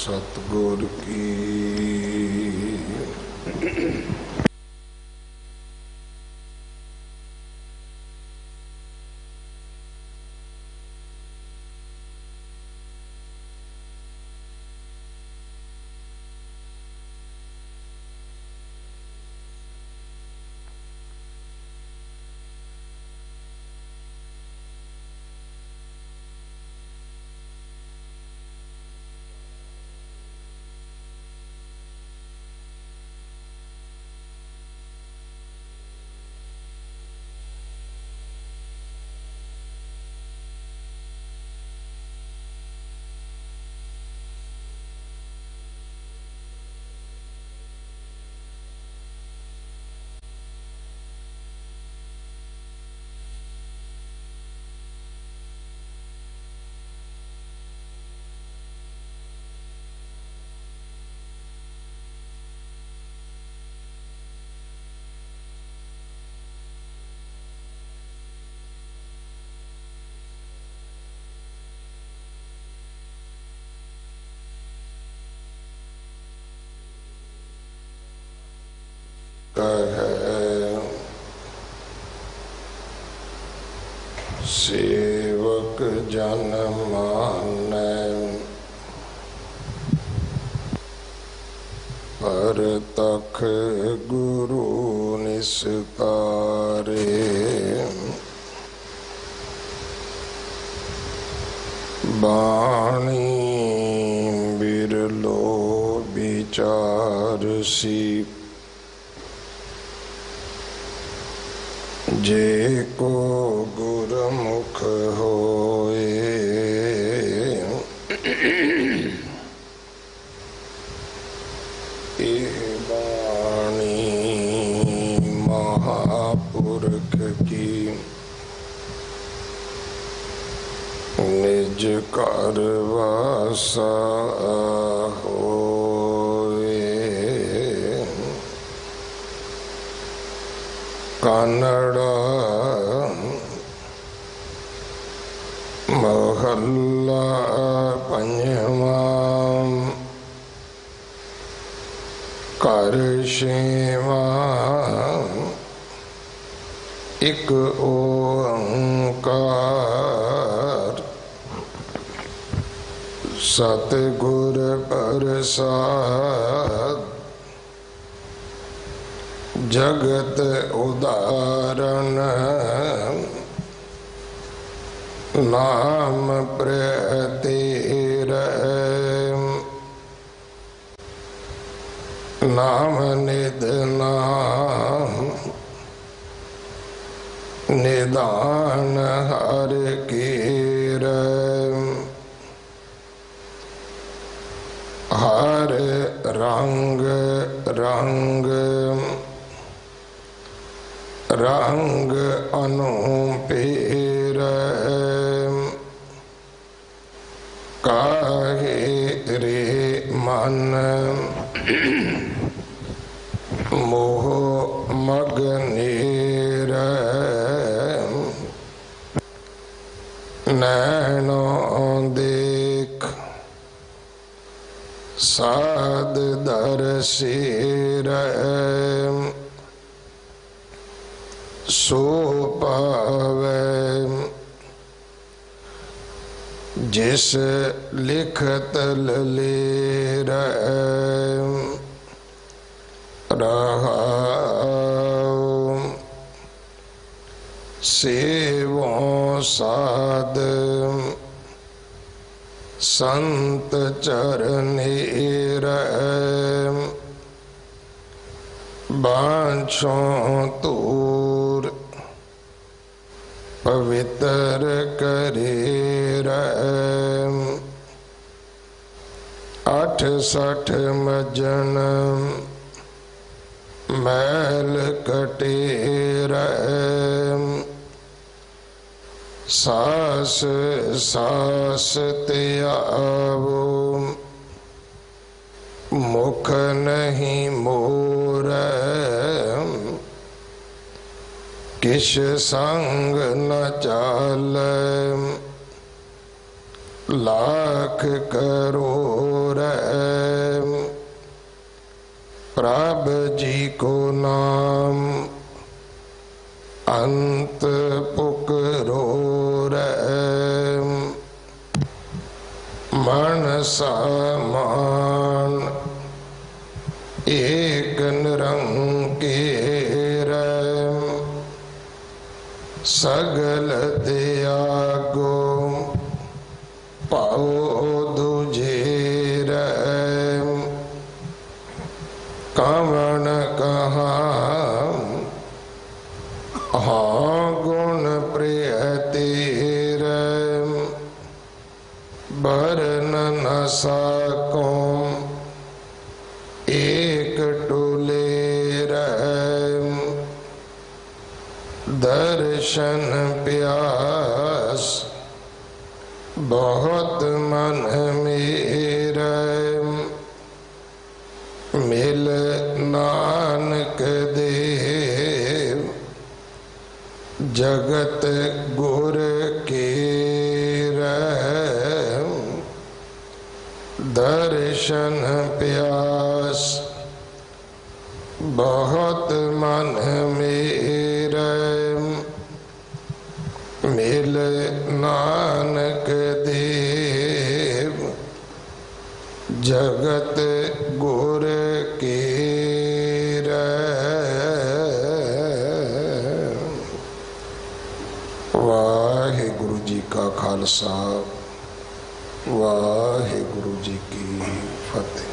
सतगुर की। सेवक जन मानै परतख गुरु निस्तारे। बाणी बिरलो विचारसी जे को गुरमुख होए। एह बाणी महापुरख की निज कर वासा होए। कानड़ा महला पंजवा। कर छेवा एक ओंकार। सतगुर प्रसाद जगत उदाहरण। नाम प्रतीर नाम निध नाम निदान हर कीर। हर रंग रंग रंग अनुपीर। काहे रे मन मोह मगनीर। नैनो देख साध दर्शीर। सो पावे जिस लिखत ललेर। रहाउ सेवों साध संत चरणेर। बांछों तूर पवित्र करेर। 68 मजन मैल कटेर। सास सास त्यावो मुख नहीं मोर। किस संग न चाल लाख करोड़। प्रभ जी को नाम अंत पुकरो मन समान एक निरंकीर सगल त्यागो पाओ दुझेर कवन कहा हाँ गुण प्रिय तेर बरन न सको एक टुलेर दर्शन प्यास बहुत मन मेरा मिल नानक देव जगत गुर के दर्शन प्यास बहुत मन मेरा मिल नानक देव जगत गुर के वाहिगुरु जी का खालसा वाहिगुरु जी की फतेह।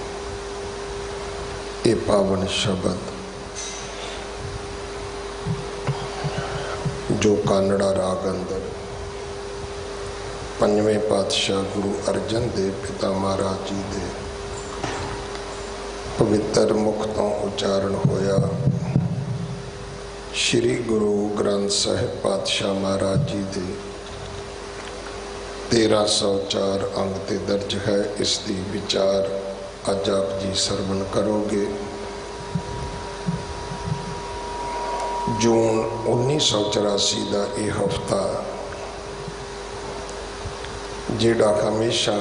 ये पावन शब्द जो कानड़ा राग अंदर पंजवें पातशाह गुरु अर्जन देव पिता महाराज जी दे पवित्र मुख तो उच्चारण होया श्री गुरु ग्रंथ साहिब पातशाह महाराज जी दे 1304 अंग ते दर्ज है। इसकी विचार अज आप जी सरवण करोगे। जून 1984 का यह हफ्ता जिहड़ा हमेशा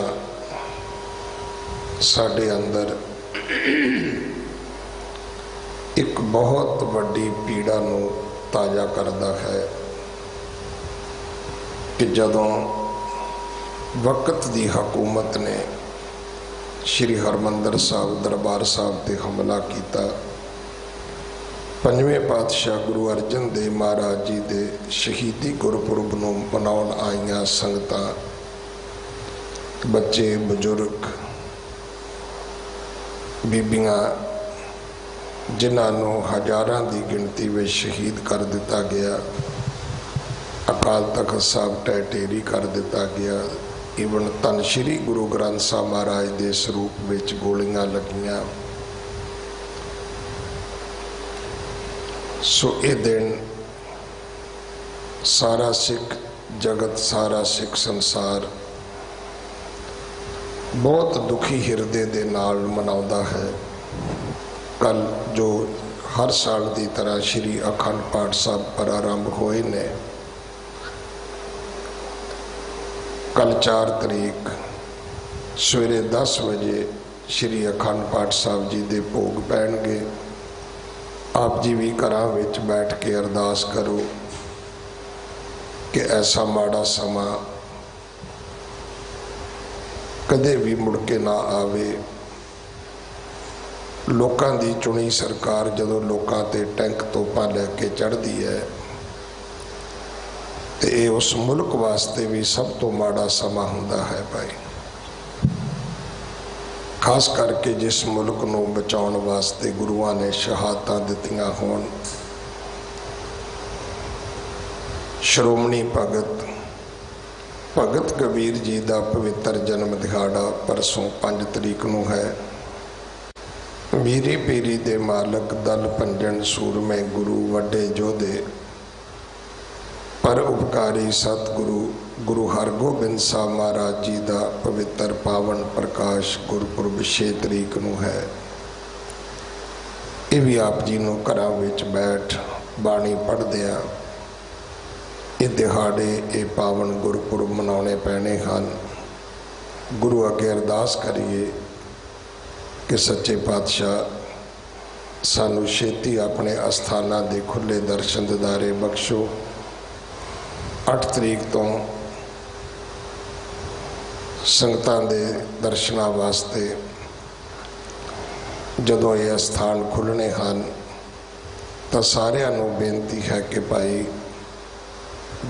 साडे अंदर एक बहुत वड्डी पीड़ा नूं ताज़ा करता है कि जदों वक्त की हुकूमत ने श्री हरमंदर साहब दरबार साहब ते हमला किया। पंजवें पातशाह गुरु अर्जन देव महाराज जी दे शहीदी गुरपुरब नूं मनाउण आईयां संगतां बच्चे बजुर्ग बीबियां जिन्होंने हज़ारां की गिनती में शहीद कर दिता गया। अकाल तख्त साहब ढेरी कर दिता गया। ईवन धन श्री गुरु ग्रंथ साहब महाराज के स्वरूप में गोलियां लगियां। सो ये दिन सारा सिख जगत सारा सिख संसार बहुत दुखी हिरदे दे नाल मनाउंदा है। कल जो हर साल की तरह श्री अखंड पाठ साहब प्रारंभ होए ने, कल 4 तरीक सवेरे 10 बजे श्री अखंड पाठ साहब जी दे भोग पैणगे। आप जी भी घरां विच बैठ के अरदास करो कि ऐसा माड़ा समा कदे भी मुड़ के ना आवे। लोकां दी चुनी सरकार जदों लोकां ते टैंक तोपां लैके चढ़दी है तो ये उस मुल्क वास्ते भी सब तो माड़ा समा हुंदा है भाई। खास करके जिस मुल्क नूं बचाउण वास्ते गुरुआं ने शहादतां दित्तियां होण। श्रोमणी भगत कबीर जी का पवित्र जन्म दिहाड़ा परसों 5 तरीक नूं है। मीरी पीरी दे मालक दल पंजन सूरमे गुरु वड्डे जोधे पर उपकारी सतगुरु गुरु हरगोबिंद साहब महाराज जी का पवित्र पावन प्रकाश गुरपुरब 6 तरीक नूं है। ये भी आप जी नूं घरां विच बैठ बाणी पढ़दिआं ये दिहाड़े ये पावन गुरपुरब मनाने पैने हैं। गुरु अगे अरदास करिए कि सच्चे पातशाह सानू छेती अपने अस्थाना दे खुले दर्शन दिदारे बख्शो। 8 तरीक तो संगतां दे दर्शनां वास्ते जदों ये अस्थान खुलने हैं तो सारिਆਂ ਨੂੰ बेनती है कि भाई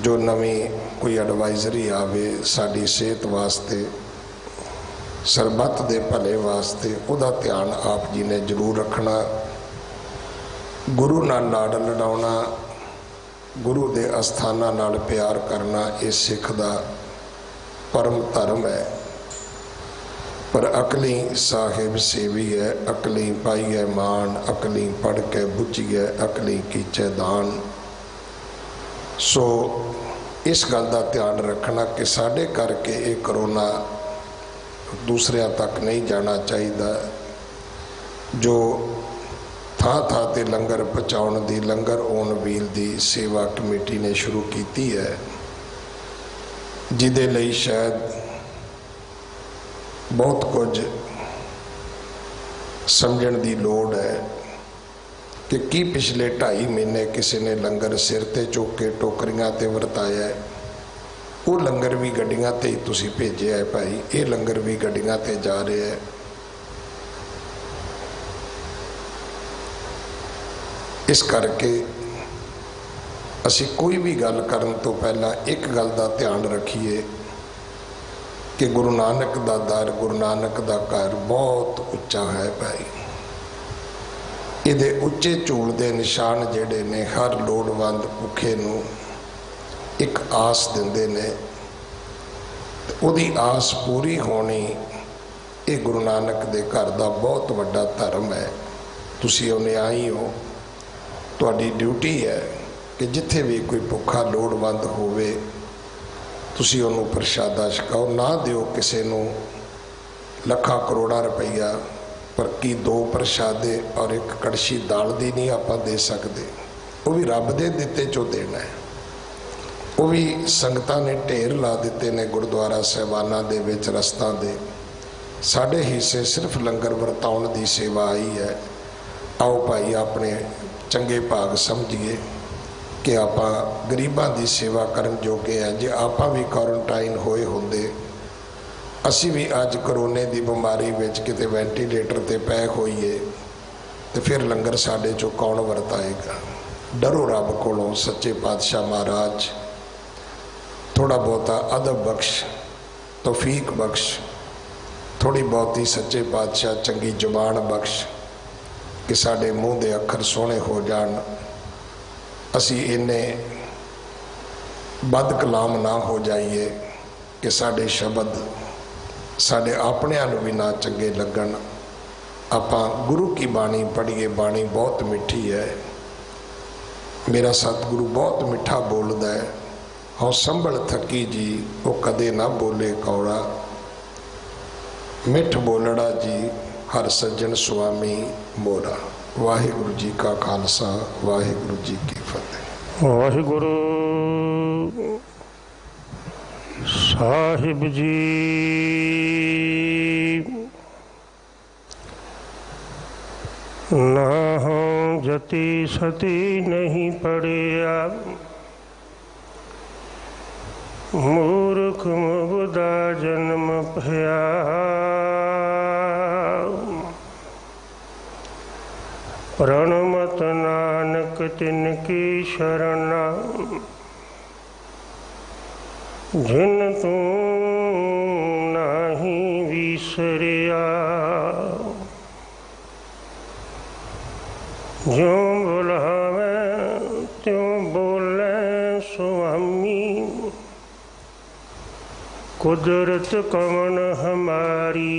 जो नवी कोई एडवाइजरी आवे साड़ी सेहत वास्ते सरबत दे भले वास्ते उहदा ध्यान आप जी ने जरूर रखना। गुरु नाल लाड़ लड़ाउणा, गुरु दे अस्थानां नाल प्यार करना ये सिख दा परम धर्म है। पर अकली साहिब सेवी है, अकली पाई है मान, अकली पढ़ के बुझी है, अकली कीचे दान। सो इस गल का ध्यान रखना कि साढ़े करके ये करोना दूसरिया तक नहीं जाना चाहिए। जो थां थां ते लंगर पहुँचाने की लंगर ऑन व्हील की सेवा कमेटी ने शुरू की है, जिदे लई शायद बहुत कुछ समझण की लोड़ है कि की पिछले 2.5 महीने किसी ने लंगर सिर ते चुक के टोकरियां ते वरताया है। वो लंगर भी गड्डियां ते ही तुसी भेजे है भाई, ये लंगर भी गड्डियां ते जा रहे हैं। इस करके असी कोई भी गल करन तो पहला एक गल का ध्यान रखिए कि गुरु नानक दा दर, गुरु नानक दा घर बहुत उच्चा है भाई। इहदे उच्चे झूल दे निशान जिहड़े ने हर लोड़वंद भुखे नूं एक आस दिंदे ने। उहदी आस पूरी होनी ये गुरु नानक दे घर दा बहुत वड्डा धर्म है। तुसीं उन्याई हो, तुहाडी ड्यूटी है कि जिथे भी कोई भुखा लोड़वंद होवे तुसी उन्होंने प्रशादा छकाओ। ना दिओ किसी नूं लखा करोड़ा रुपया, पर की 2 प्रशादे और 1 कड़छी दाल दी नहीं आप दे सकते। वो भी रब दे दिते चो देना है। वो भी संगतां ने ढेर ला दिते ने गुरुद्वारा साहिबाना दे विच रस्तां दे। साडे हिस्से सिर्फ लंगर वरताउण दी सेवा आई है। आओ भाई अपने चंगे भाग समझिए कि आप गरीबां की सेवा करन जोगे हैं। जे आप भी क्वारंटाइन होए होंदे, असी भी अज करोने की बीमारी विच किते वेंटीलेटर ते पै होईए तो फिर लंगर साडे चों कौन वरताएगा। डरो रब कोलों, सच्चे पातशाह महाराज थोड़ा बहुता अदब बख्श, तौफीक बख्श, थोड़ी बहुती सच्चे पातशाह चंगी जुबान बख्श कि साडे मूँह दे अखर सोहने हो जान। असी इन्ने बद कलाम ना हो जाइए कि साडे शब्द साडे अपनिਆਂ ਨੂੰ भी ना चंगे लगन। आपां गुरु की बाणी पढ़िए, बाणी बहुत मिठी है। मेरा सतगुरु बहुत मिठा बोलदा है। हाँ संभल थकी जी वो कदे ना बोले कौड़ा, मिठ बोलड़ा जी हर सज्जन स्वामी मोरा। वाहिगुरु जी का खालसा, वाहिगुरु जी की फतेह। वाहिगुरु साहिब जी ना हो जति सती नहीं पड़िया, मूर्ख मुबदा जन्म भया। प्रणमत नानक तिनकी शरणा, जिन तू नाही विसरिया। ज्यों बुलावे त्यों बोले स्वामी, कुदरत कवन हमारी।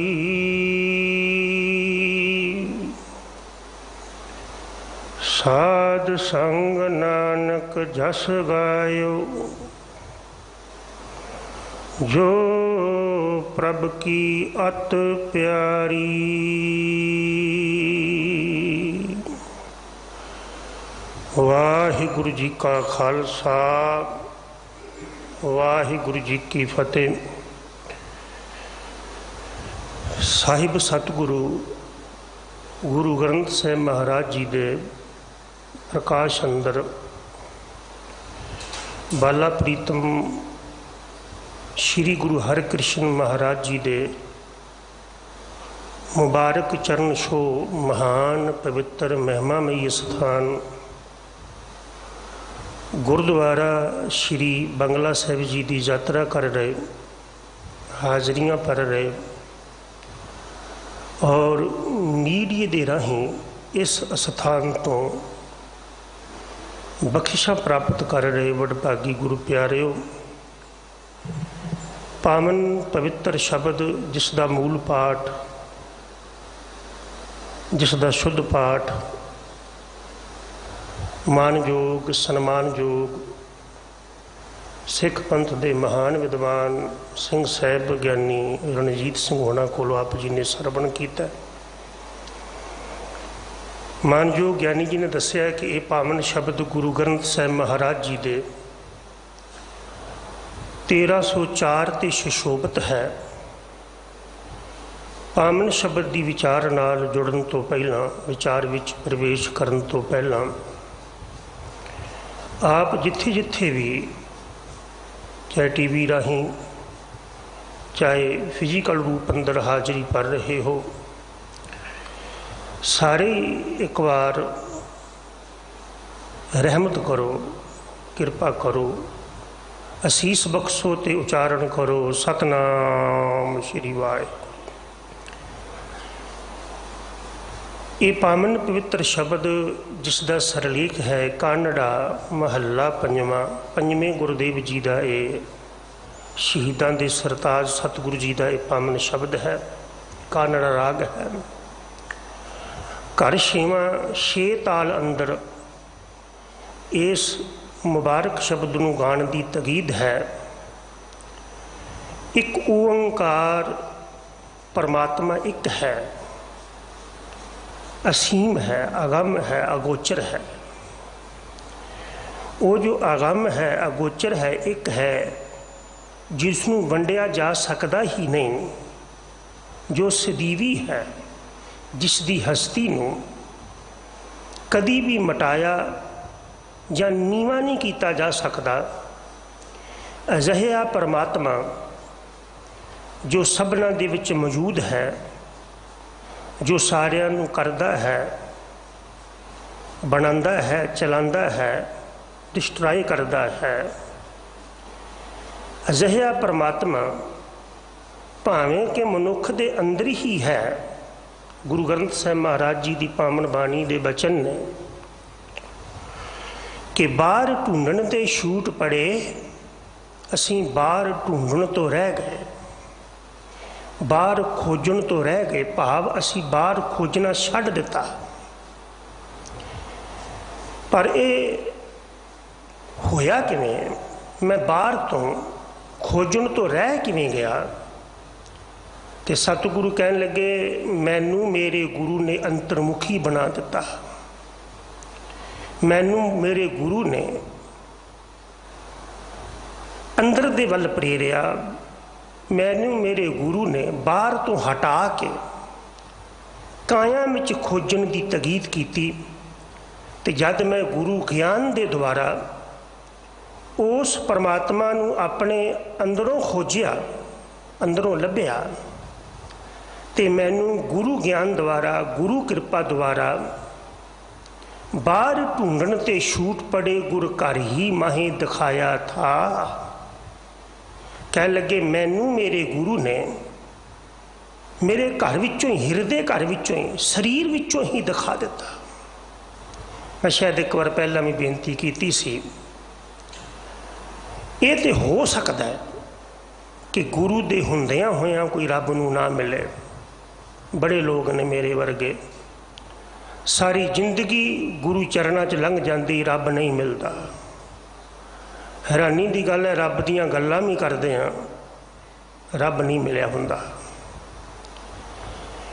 साध संग नानक जस गायो, जो प्रभ की अत प्यारी। वाहिगुरु जी का खालसा, वाहिगुरु जी की फतेह। साहिब सतगुरु ਗੁਰੂ ਗ੍ਰੰਥ ਸਾਹਿਬ ਮਹਾਰਾਜ ਜੀ ਦੇ ਪ੍ਰਕਾਸ਼ ਅੰਦਰ ਬਾਲਾ ਪ੍ਰੀਤਮ ਸ਼੍ਰੀ ਗੁਰੂ ਹਰਿਕ੍ਰਿਸ਼ਨ ਮਹਾਰਾਜ ਜੀ ਦੇ ਮੁਬਾਰਕ ਚਰਨ ਛੋਹ ਮਹਾਨ ਪਵਿੱਤਰ ਮਹਿਮਾਮਈ ਸਥਾਨ ਗੁਰਦੁਆਰਾ ਸ਼੍ਰੀ ਬੰਗਲਾ ਸਾਹਿਬ ਜੀ ਦੀ ਯਾਤਰਾ ਕਰ ਰਹੇ, ਹਾਜ਼ਰੀਆਂ ਭਰ ਰਹੇ ਔਰ ਮੀਡੀਆ ਦੇ ਰਾਹੀਂ ਇਸ ਅਸਥਾਨ ਤੋਂ ਬਖਸ਼ਿਸ਼ਾਂ ਪ੍ਰਾਪਤ ਕਰ ਰਹੇ ਵਡਭਾਗੀ ਗੁਰੂ ਪਿਆਰਿਓ, ਪਾਵਨ ਪਵਿੱਤਰ ਸ਼ਬਦ ਜਿਸ ਦਾ ਮੂਲ ਪਾਠ, ਜਿਸ ਦਾ ਸ਼ੁੱਧ ਪਾਠ ਮਾਨਯੋਗ ਸਨਮਾਨਯੋਗ ਸਿੱਖ ਪੰਥ ਦੇ ਮਹਾਨ ਵਿਦਵਾਨ ਸਿੰਘ ਸਾਹਿਬ ਵਿਗਿਆਨੀ ਰਣਜੀਤ ਸਿੰਘ ਹੋਣਾ ਕੋਲੋਂ ਆਪ ਜੀ ਨੇ ਸਰਵਣ ਕੀਤਾ। ਮਾਨਯੋਗ ਗਿਆਨੀ ਜੀ ਨੇ ਦੱਸਿਆ ਕਿ ਇਹ ਪਾਵਨ ਸ਼ਬਦ ਗੁਰੂ ਗ੍ਰੰਥ ਸਾਹਿਬ ਮਹਾਰਾਜ ਜੀ ਦੇ 1304 ਤੇ ਸੁਸ਼ੋਭਿਤ ਹੈ। ਪਾਵਨ ਸ਼ਬਦ ਦੀ ਵਿਚਾਰ ਨਾਲ ਜੁੜਨ ਤੋਂ ਪਹਿਲਾਂ, ਵਿਚਾਰ ਵਿੱਚ ਪ੍ਰਵੇਸ਼ ਕਰਨ ਤੋਂ ਪਹਿਲਾਂ ਆਪ ਜਿੱਥੇ ਜਿੱਥੇ ਵੀ, ਚਾਹੇ ਟੀਵੀ ਰਾਹੀਂ ਚਾਹੇ ਫਿਜ਼ੀਕਲ ਰੂਪ ਅੰਦਰ ਹਾਜ਼ਰੀ ਭਰ ਰਹੇ ਹੋ, ਸਾਰੇ ਇੱਕ ਵਾਰ ਰਹਿਮਤ ਕਰੋ, ਕਿਰਪਾ ਕਰੋ, ਅਸੀਸ ਬਖਸ਼ੋ ਤੇ ਉਚਾਰਨ ਕਰੋ ਸਤਨਾਮ ਸ਼੍ਰੀ ਵਾਹਿਗੁਰੂ। ਇਹ ਪਾਵਨ ਪਵਿੱਤਰ ਸ਼ਬਦ ਜਿਸ ਦਾ ਸਰਲੇਖ ਹੈ ਕਾਨੜਾ ਮਹੱਲਾ ਪੰਜਵਾਂ, ਪੰਜਵੇਂ ਗੁਰਦੇਵ ਜੀ ਦਾ ਇਹ ਸ਼ਹੀਦਾਂ ਦੇ ਸਰਤਾਜ ਸਤਿਗੁਰੂ ਜੀ ਦਾ ਇਹ ਪਾਵਨ ਸ਼ਬਦ ਹੈ। ਕਾਨੜਾ ਰਾਗ ਹੈ। ਘਰ ਛੇਵਾਂ ਛੇ ਤਾਲ ਅੰਦਰ ਇਸ ਮੁਬਾਰਕ ਸ਼ਬਦ ਨੂੰ ਗਾਉਣ ਦੀ ਤਕੀਦ ਹੈ। ਇੱਕ ਓੰਕਾਰ ਪਰਮਾਤਮਾ ਇੱਕ ਹੈ, ਅਸੀਮ ਹੈ, ਅਗੰਮ ਹੈ, ਅਗੋਚਰ ਹੈ। ਉਹ ਜੋ ਅਗੰਮ ਹੈ, ਅਗੋਚਰ ਹੈ, ਇੱਕ ਹੈ ਜਿਸ ਨੂੰ ਵੰਡਿਆ ਜਾ ਸਕਦਾ ਹੀ ਨਹੀਂ, ਜੋ ਸਦੀਵੀ ਹੈ, ਜਿਸ ਦੀ ਹਸਤੀ ਨੂੰ ਕਦੀ ਵੀ ਮਟਾਇਆ ਜਾਂ ਨੀਵਾਂ ਨਹੀਂ ਕੀਤਾ ਜਾ ਸਕਦਾ। ਅਜਿਹਾ ਪਰਮਾਤਮਾ ਜੋ ਸਭਨਾਂ ਦੇ ਵਿੱਚ ਮੌਜੂਦ ਹੈ, ਜੋ ਸਾਰਿਆਂ ਨੂੰ ਕਰਦਾ ਹੈ, ਬਣਾਉਂਦਾ ਹੈ, ਚਲਾਉਂਦਾ ਹੈ, ਡਿਸਟਰਾਏ ਕਰਦਾ ਹੈ। ਅਜਿਹਾ ਪਰਮਾਤਮਾ ਭਾਵੇਂ ਕਿ ਮਨੁੱਖ ਦੇ ਅੰਦਰ ਹੀ ਹੈ। ਗੁਰੂ ਗ੍ਰੰਥ ਸਾਹਿਬ ਮਹਾਰਾਜ ਜੀ ਦੀ ਪਾਵਨ ਬਾਣੀ ਦੇ ਬਚਨ ਨੇ ਕਿ ਬਾਹਰ ਢੂੰਡਣ ਤੇ ਛੂਟ ਪੜੇ, ਅਸੀਂ ਬਾਹਰ ਢੂੰਡਣ ਤੋਂ ਰਹਿ ਗਏ, ਬਾਹਰ ਖੋਜਣ ਤੋਂ ਰਹਿ ਗਏ, ਭਾਵ ਅਸੀਂ ਬਾਹਰ ਖੋਜਣਾ ਛੱਡ ਦਿੱਤਾ। ਪਰ ਇਹ ਹੋਇਆ ਕਿਵੇਂ? ਮੈਂ ਬਾਹਰ ਤੋਂ ਖੋਜਣ ਤੋਂ ਰਹਿ ਕਿਵੇਂ ਗਿਆ? ਤੇ ਸਤਿਗੁਰੂ ਕਹਿਣ ਲੱਗੇ, ਮੈਨੂੰ ਮੇਰੇ ਗੁਰੂ ਨੇ ਅੰਤਰਮੁਖੀ ਬਣਾ ਦਿੱਤਾ। ਮੈਨੂੰ ਮੇਰੇ ਗੁਰੂ ਨੇ ਅੰਦਰ ਦੇ ਵੱਲ ਪ੍ਰੇਰਿਆ। ਮੈਨੂੰ ਮੇਰੇ ਗੁਰੂ ਨੇ ਬਾਹਰ ਤੋਂ ਹਟਾ ਕੇ ਕਾਇਆ ਵਿੱਚ ਖੋਜਣ ਦੀ ਤਕੀਦ ਕੀਤੀ। ਤੇ ਜਦ ਮੈਂ ਗੁਰੂ ਗਿਆਨ ਦੇ ਦੁਆਰਾ ਉਸ ਪਰਮਾਤਮਾ ਨੂੰ ਆਪਣੇ ਅੰਦਰੋਂ ਖੋਜਿਆ, ਅੰਦਰੋਂ ਲੱਭਿਆ, ਤੇ ਮੈਨੂੰ ਗੁਰੂ ਗਿਆਨ ਦੁਆਰਾ, ਗੁਰੂ ਕਿਰਪਾ ਦੁਆਰਾ ਬਾਹਰ ਢੂੰਡਣ ਤੇ ਛੂਟ ਪੜੇ, ਗੁਰ ਘਰ ਹੀ ਮਾਹੇ ਦਿਖਾਇਆ ਥਾ। ਕਹਿਣ ਲੱਗੇ, ਮੈਨੂੰ ਮੇਰੇ ਗੁਰੂ ਨੇ ਮੇਰੇ ਘਰ ਵਿੱਚੋਂ ਹੀ, ਹਿਰਦੇ ਘਰ ਵਿੱਚੋਂ ਹੀ, ਸਰੀਰ ਵਿੱਚੋਂ ਹੀ ਦਿਖਾ ਦਿੱਤਾ। ਮੈਂ ਸ਼ਾਇਦ ਇੱਕ ਵਾਰ ਪਹਿਲਾਂ ਵੀ ਬੇਨਤੀ ਕੀਤੀ ਸੀ, ਇਹ ਤੇ ਹੋ ਸਕਦਾ ਹੈ ਕਿ ਗੁਰੂ ਦੇ ਹੁੰਦਿਆਂ ਹੋਇਆਂ ਕੋਈ ਰੱਬ ਨੂੰ ਨਾ ਮਿਲੇ। ਬੜੇ ਲੋਕ ਨੇ ਮੇਰੇ ਵਰਗੇ, ਸਾਰੀ ਜ਼ਿੰਦਗੀ ਗੁਰੂ ਚਰਨਾਂ 'ਚ ਲੰਘ ਜਾਂਦੀ, ਰੱਬ ਨਹੀਂ ਮਿਲਦਾ। ਹੈਰਾਨੀ ਦੀ ਗੱਲ ਹੈ, ਰੱਬ ਦੀਆਂ ਗੱਲਾਂ ਵੀ ਕਰਦੇ ਹਾਂ, ਰੱਬ ਨਹੀਂ ਮਿਲਿਆ ਹੁੰਦਾ।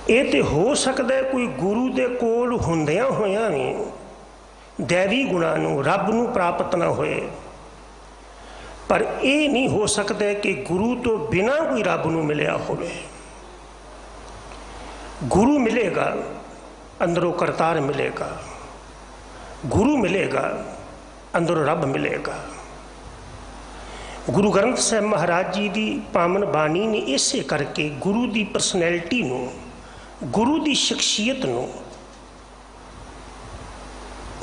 ਇਹ ਤੇ ਹੋ ਸਕਦਾ ਕੋਈ ਗੁਰੂ ਦੇ ਕੋਲ ਹੁੰਦਿਆਂ ਹੋਇਆਂ ਵੀ ਦੈਵੀ ਗੁਣਾਂ ਨੂੰ, ਰੱਬ ਨੂੰ ਪ੍ਰਾਪਤ ਨਾ ਹੋਏ। ਪਰ ਇਹ ਨਹੀਂ ਹੋ ਸਕਦਾ ਕਿ ਗੁਰੂ ਤੋਂ ਬਿਨਾਂ ਕੋਈ ਰੱਬ ਨੂੰ ਮਿਲਿਆ ਹੋਵੇ। ਗੁਰੂ ਮਿਲੇਗਾ अंदरों करतार मिलेगा, गुरु मिलेगा, अंदरों रब मिलेगा। गुरु ग्रंथ साहिब महाराज जी की पावन बाणी ने इसे करके गुरु की परसनैलिटी नूं, गुरु की शख्सियत नूं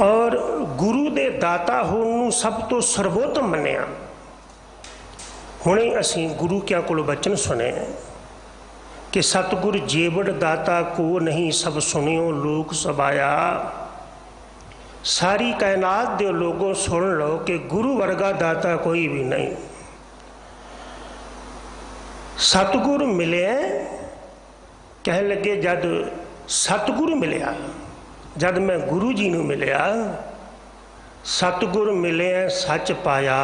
और गुरु के दाता होने नूं सब तो सर्वोत्तम मन्निया। हुणे असीं गुरु क्या कोलों बचन सुने कि सतगुर जेवड़ दाता को नहीं सब सुनियो लोक सबाया। सारी कायनात दे लोगों सुन लो कि गुरु वर्गा दाता कोई भी नहीं। सतगुर मिले, कह लगे जद सतगुर मिलिया, जद मैं गुरु जी नूं मिलिया, सतगुर मिले सच पाया।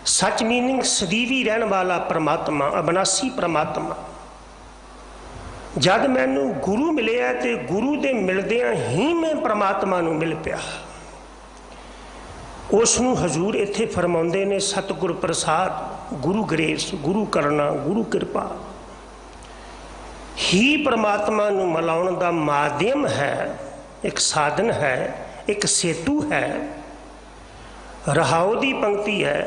सच मीनिंग सदीवी रहने वाला परमात्मा, अविनाशी परमात्मा। जद मैनू गुरु मिले तो गुरु के मिलदियां ही मैं परमात्मा नूं मिल पिया। उसनूं हजूर इत्थे फरमाउंदे ने सतगुर प्रसाद, गुरु ग्रेस, गुरु करना, गुरु कृपा ही परमात्मा नूं मिलाउण दा माध्यम है, एक साधन है, एक सेतु है। रहाओ दी पंक्ति है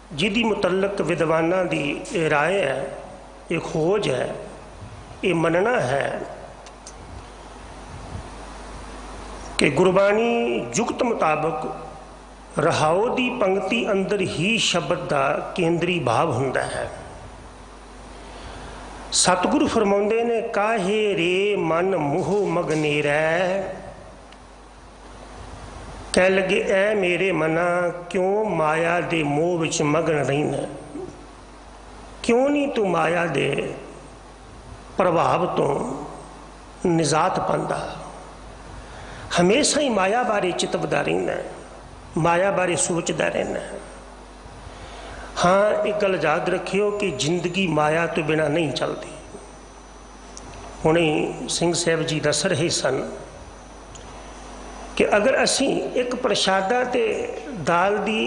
जिहदी मुतलक विद्वानां दी राय है, एक खोज है, ये मनना है कि गुरबाणी जुगत मुताबक रहाओ दी पंक्ति अंदर ही शब्द का केंद्री भाव हुंदा है। सतगुरु फरमाउंदे ने काहे रे मन मोह मगनेरै। कह लगे ऐ मेरे मना क्यों माया दे मोह विच मगन रहीना, क्यों नहीं तू माया दे प्रभाव तो निजात पांदा। हमेशा ही माया बारे चितवदा रहना, माया बारे सोचदा रहना। हाँ एक गल याद रखियो कि जिंदगी माया तो बिना नहीं चलती। हुणे सिंह साहब जी दस रहे सन कि अगर असी एक प्रशादा ते दाल दी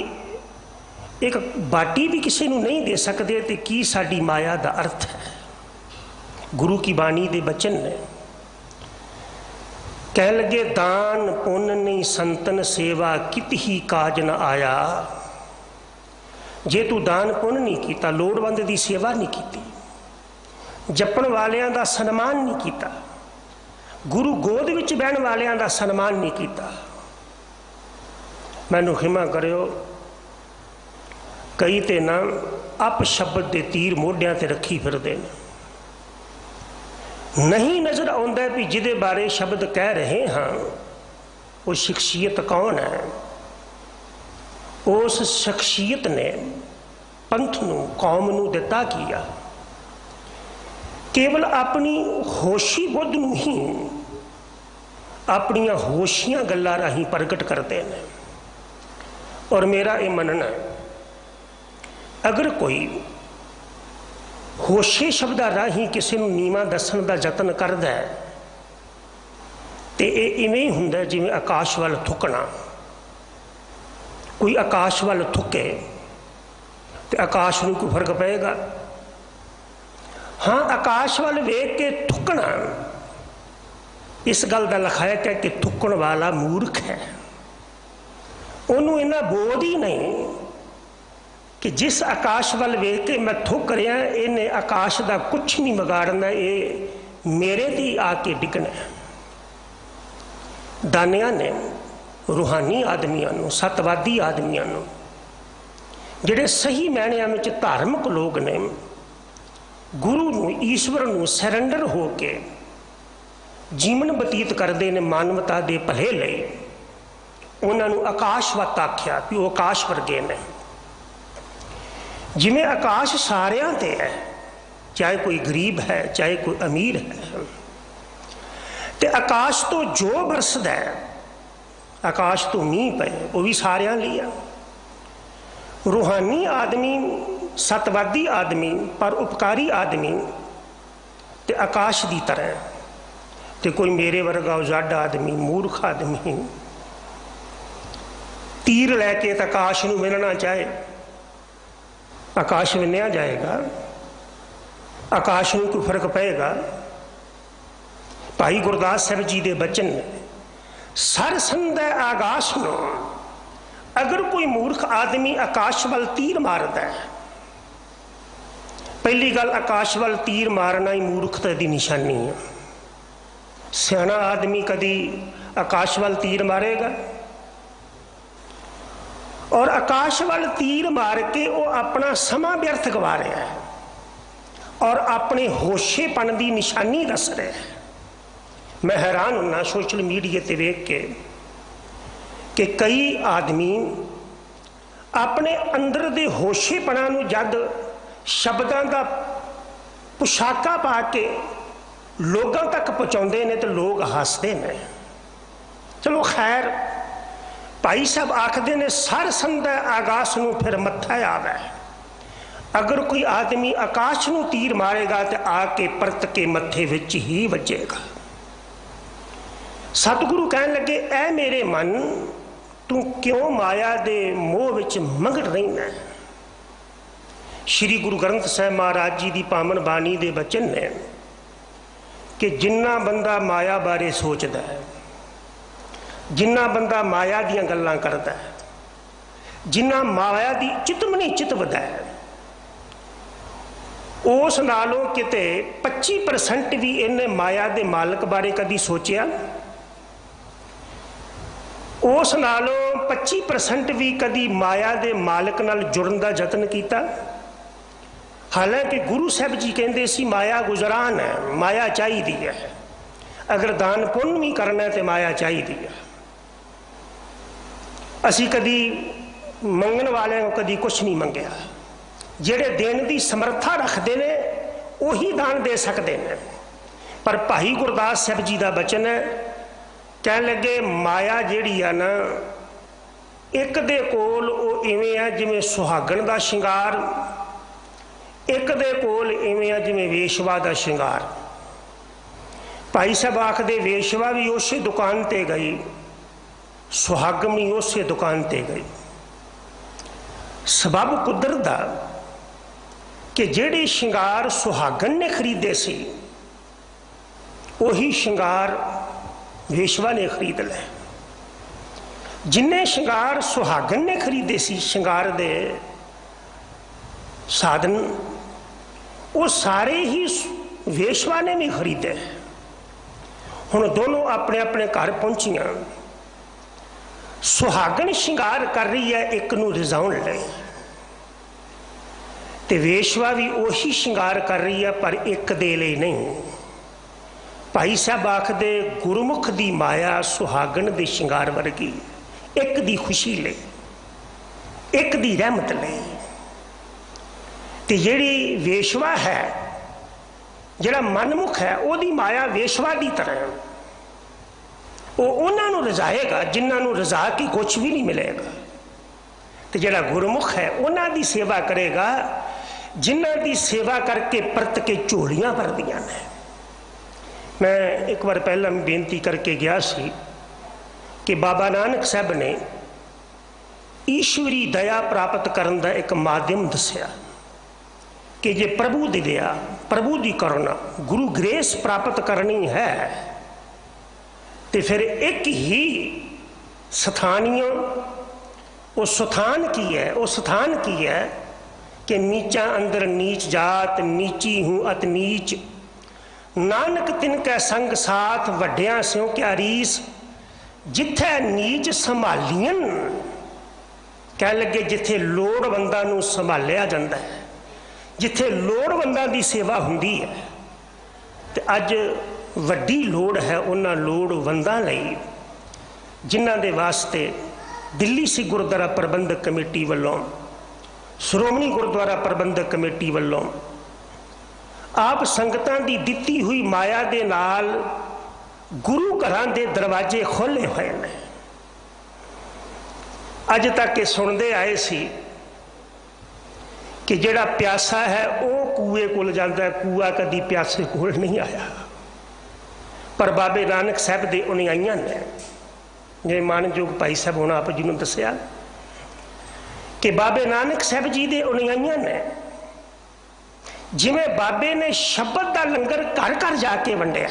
एक बाटी भी किसी को नहीं दे सकते तो की साडी माया का अर्थ है। गुरु की बाणी दे बचन ने कह लगे दान पुण्य नहीं संतन सेवा कित ही काज न आया। जे तू दान पुण्य नहीं किया, लोड़वंद की सेवा नहीं की, जपण वालियां दा सन्मान नहीं किया, गुरु गोद विच बहन वालियां दा सन्मान नहीं किया, मैनू खिमा करियो कई ते ना अप शब्द के तीर मोढियां ते रखी फिरदे ने। नहीं नज़र आउंदा भी जिहदे बारे शब्द कह रहे हाँ वो शख्सियत कौन है। उस शख्सियत ने पंथ नूं कौम नूं दिता किया, केवल अपनी होशी बुद्ध नूं ही अपनियां होशियां गल्लां राहीं प्रगट करते हैं। और मेरा ये मनना अगर कोई होशे शब्दां राहीं किसी नूं नीवां दस्सण दा यतन करदा है तो ये इवें ही हुंदा जिवें आकाश वाल थुकना। कोई आकाश वाल थुके तो आकाश नूं कोई फर्क पेगा? हाँ आकाश वाल वेख के थुकना इस गल का लखायक है कि थुकण वाला मूर्ख है। उन्होंने इन्ना बोध ही नहीं कि जिस आकाश वाल वेख के मैं थुक रहा इन्हें आकाश का कुछ नहीं बिगाड़ना, ये मेरे दी आके डिगना। दानिया ने रूहानी आदमियों नूं, सतवादी आदमियों नूं, जिहड़े सही मायनिਆਂ ਵਿੱਚ धार्मिक लोग ने गुरु नूं ईश्वर नूं सरेंडर हो के जीवन बतीत करते हैं मानवता के भले लई, उन्होंने आकाशवत आख्या भी वो आकाश वर्गे ने। जिमें आकाश सारियां ते है, चाहे कोई गरीब है चाहे कोई अमीर है, तो आकाश तो जो बरसदा है, आकाश तो मीह पे वो भी सारियां लिया। रूहानी आदमी, सतवादी आदमी, पर उपकारी आदमी तो आकाश की तरह, तो कोई मेरे वर्गा उजाड़ा आदमी, मूर्ख आदमी तीर लैके तो आकाश नूं मिलना चाहे, आकाश विन्या जाएगा? आकाश में कोई फर्क पेगा? भाई गुरदास साहब जी के बचन ने, सर संदै आकाश नूं अगर कोई मूर्ख आदमी आकाश वाल तीर मारदा है, पहली गल आकाश वाल तीर मारना ही मूर्खता की निशानी है। सियाना आदमी कदी आकाश वाल तीर मारेगा? और आकाश वाल तीर मार के वो अपना समा व्यर्थ गवा रहा है और अपने होशेपन की निशानी दस रहा है। मैं हैरान होना सोशल मीडिया ते वेख के कि कई आदमी अपने अंदर दे होशेपना नूं जद शब्दां दा पुशाका पा के लोगों तक पहुँचाते हैं तो लोग हसते हैं। चलो खैर, भाई साहब आखते ने सर संदै आकाश नूं फिर मत्था आवे। अगर कोई आदमी आकाश नूं तीर मारेगा तो आके परत के मत्थे विच ही वजेगा। सतगुरु कहन लगे, ऐ मेरे मन तू क्यों माया दे मोह विच मगन रहिना। श्री गुरु ग्रंथ साहिब महाराज जी की पावन बाणी दे बचन ने कि जिन्ना बंदा माया बारे सोचता है, जिन्ना बंदा माया दियां गल्लां करता है, जिन्ना माया की चितमनी चितवदा है, उस नालों किते 25% भी इन्हें माया दे मालक बारे कदी सोचिया? उस नालों 25% भी कदी माया दे मालक नाल जुड़न दा जतन किया? हालांकि गुरु साहब जी कहते सी माया गुजरान है, माया चाहिए है, अगर दान पुण्य भी करना है तो माया चाहिए है। असी कदी मंगन वाले को कदी कुछ नहीं मंगया। जेड़े देने की समर्था रखते हैं उही दान दे सकते हैं। पर भाई गुरदास साहब जी का बचन है, कह लगे माया जिहड़ी है ना, एक दे कोल वो इवें है जिवें सुहागण का शिंगार, एक दे कोल इवें है जिवें वेशवा का शिंगार। भाई साहब आखदे वेशवा भी उस दुकान ते गई, सुहागण भी उस दुकान ते गई। सबब कुदरत दा कि जेड़े शिंगार सुहागण ने खरीदे सी उही शिंगार वेशवा ने खरीद ले। जिन्ने शिंगार सुहागण ने खरीदे सी, शिंगार दे साधन, वो सारे ही वेशवा ने भी खरीदे। हुण दोनों अपने अपने घर पहुंचियां। सुहागण शिंगार कर रही है एक नूं रिजाउण लई, ते वेशवा भी उही शिंगार कर रही है पर एक दे लई नहीं। भाई साहब आखदे गुरमुख दी माया सुहागण दे शिंगार वर्गी, एक दी खुशी ले, एक दी रहमत ले। ते जिहड़ी वेशवा है, जिहड़ा मनमुख है, ओदी माया वेशवा दी तरह वो उन्होंने रजाएगा जिन्होंने रजा के कुछ भी नहीं मिलेगा। तो जिहड़ा गुरमुख है उन्हों की सेवा करेगा जिन्हों की सेवा करके परत के झोलियां भरदियां ने। मैं एक बार पहला बेनती करके गया सी कि बाबा नानक साहब ने ईश्वरी दया प्राप्त करने का एक माध्यम दसिया कि जे प्रभु दी दया, प्रभु की करुणा, गुरु ग्रेस प्राप्त करनी है तो फिर एक ही स्थानीय वो स्थान की है, वो स्थान की है कि नीचा अंदर नीच जात, नीची हूँ अत नीच, नानक तिनकै संग साथ वड्डियां स्यों क्या रीस, जिथे नीच संभालियन। कह लगे जिथे लोड़वंदां नूं संभालिया जांदा है, जिथे लोड़वंदां दी सेवा हुंदी है। ते अज वड्डी लोड़ है उन्हां लोड़वंदां लई जिन्हां दे वास्ते दिल्ली सिख गुरुद्वारा प्रबंधक कमेटी वालों, श्रोमणी गुरुद्वारा प्रबंधक कमेटी वालों आप संगतां दी दित्ती हुई माया दे नाल गुरु घरां दे दरवाजे खोले हुए हैं। अज तक ये सुनते आए सी कि जिहड़ा प्यासा है वो कूए कोल जाता है, कूआ कदी प्यासे कोल नहीं आया। पर बाबे नानक साहब दे अनुयायियां ने, जिवें मानयोग भाई साहब हुण आप जी नूं दस्सिया कि बाबे नानक साहब जी दे अनुयायियां ने जिवें बाबे ने शब्द का लंगर घर घर जाके वंडिया,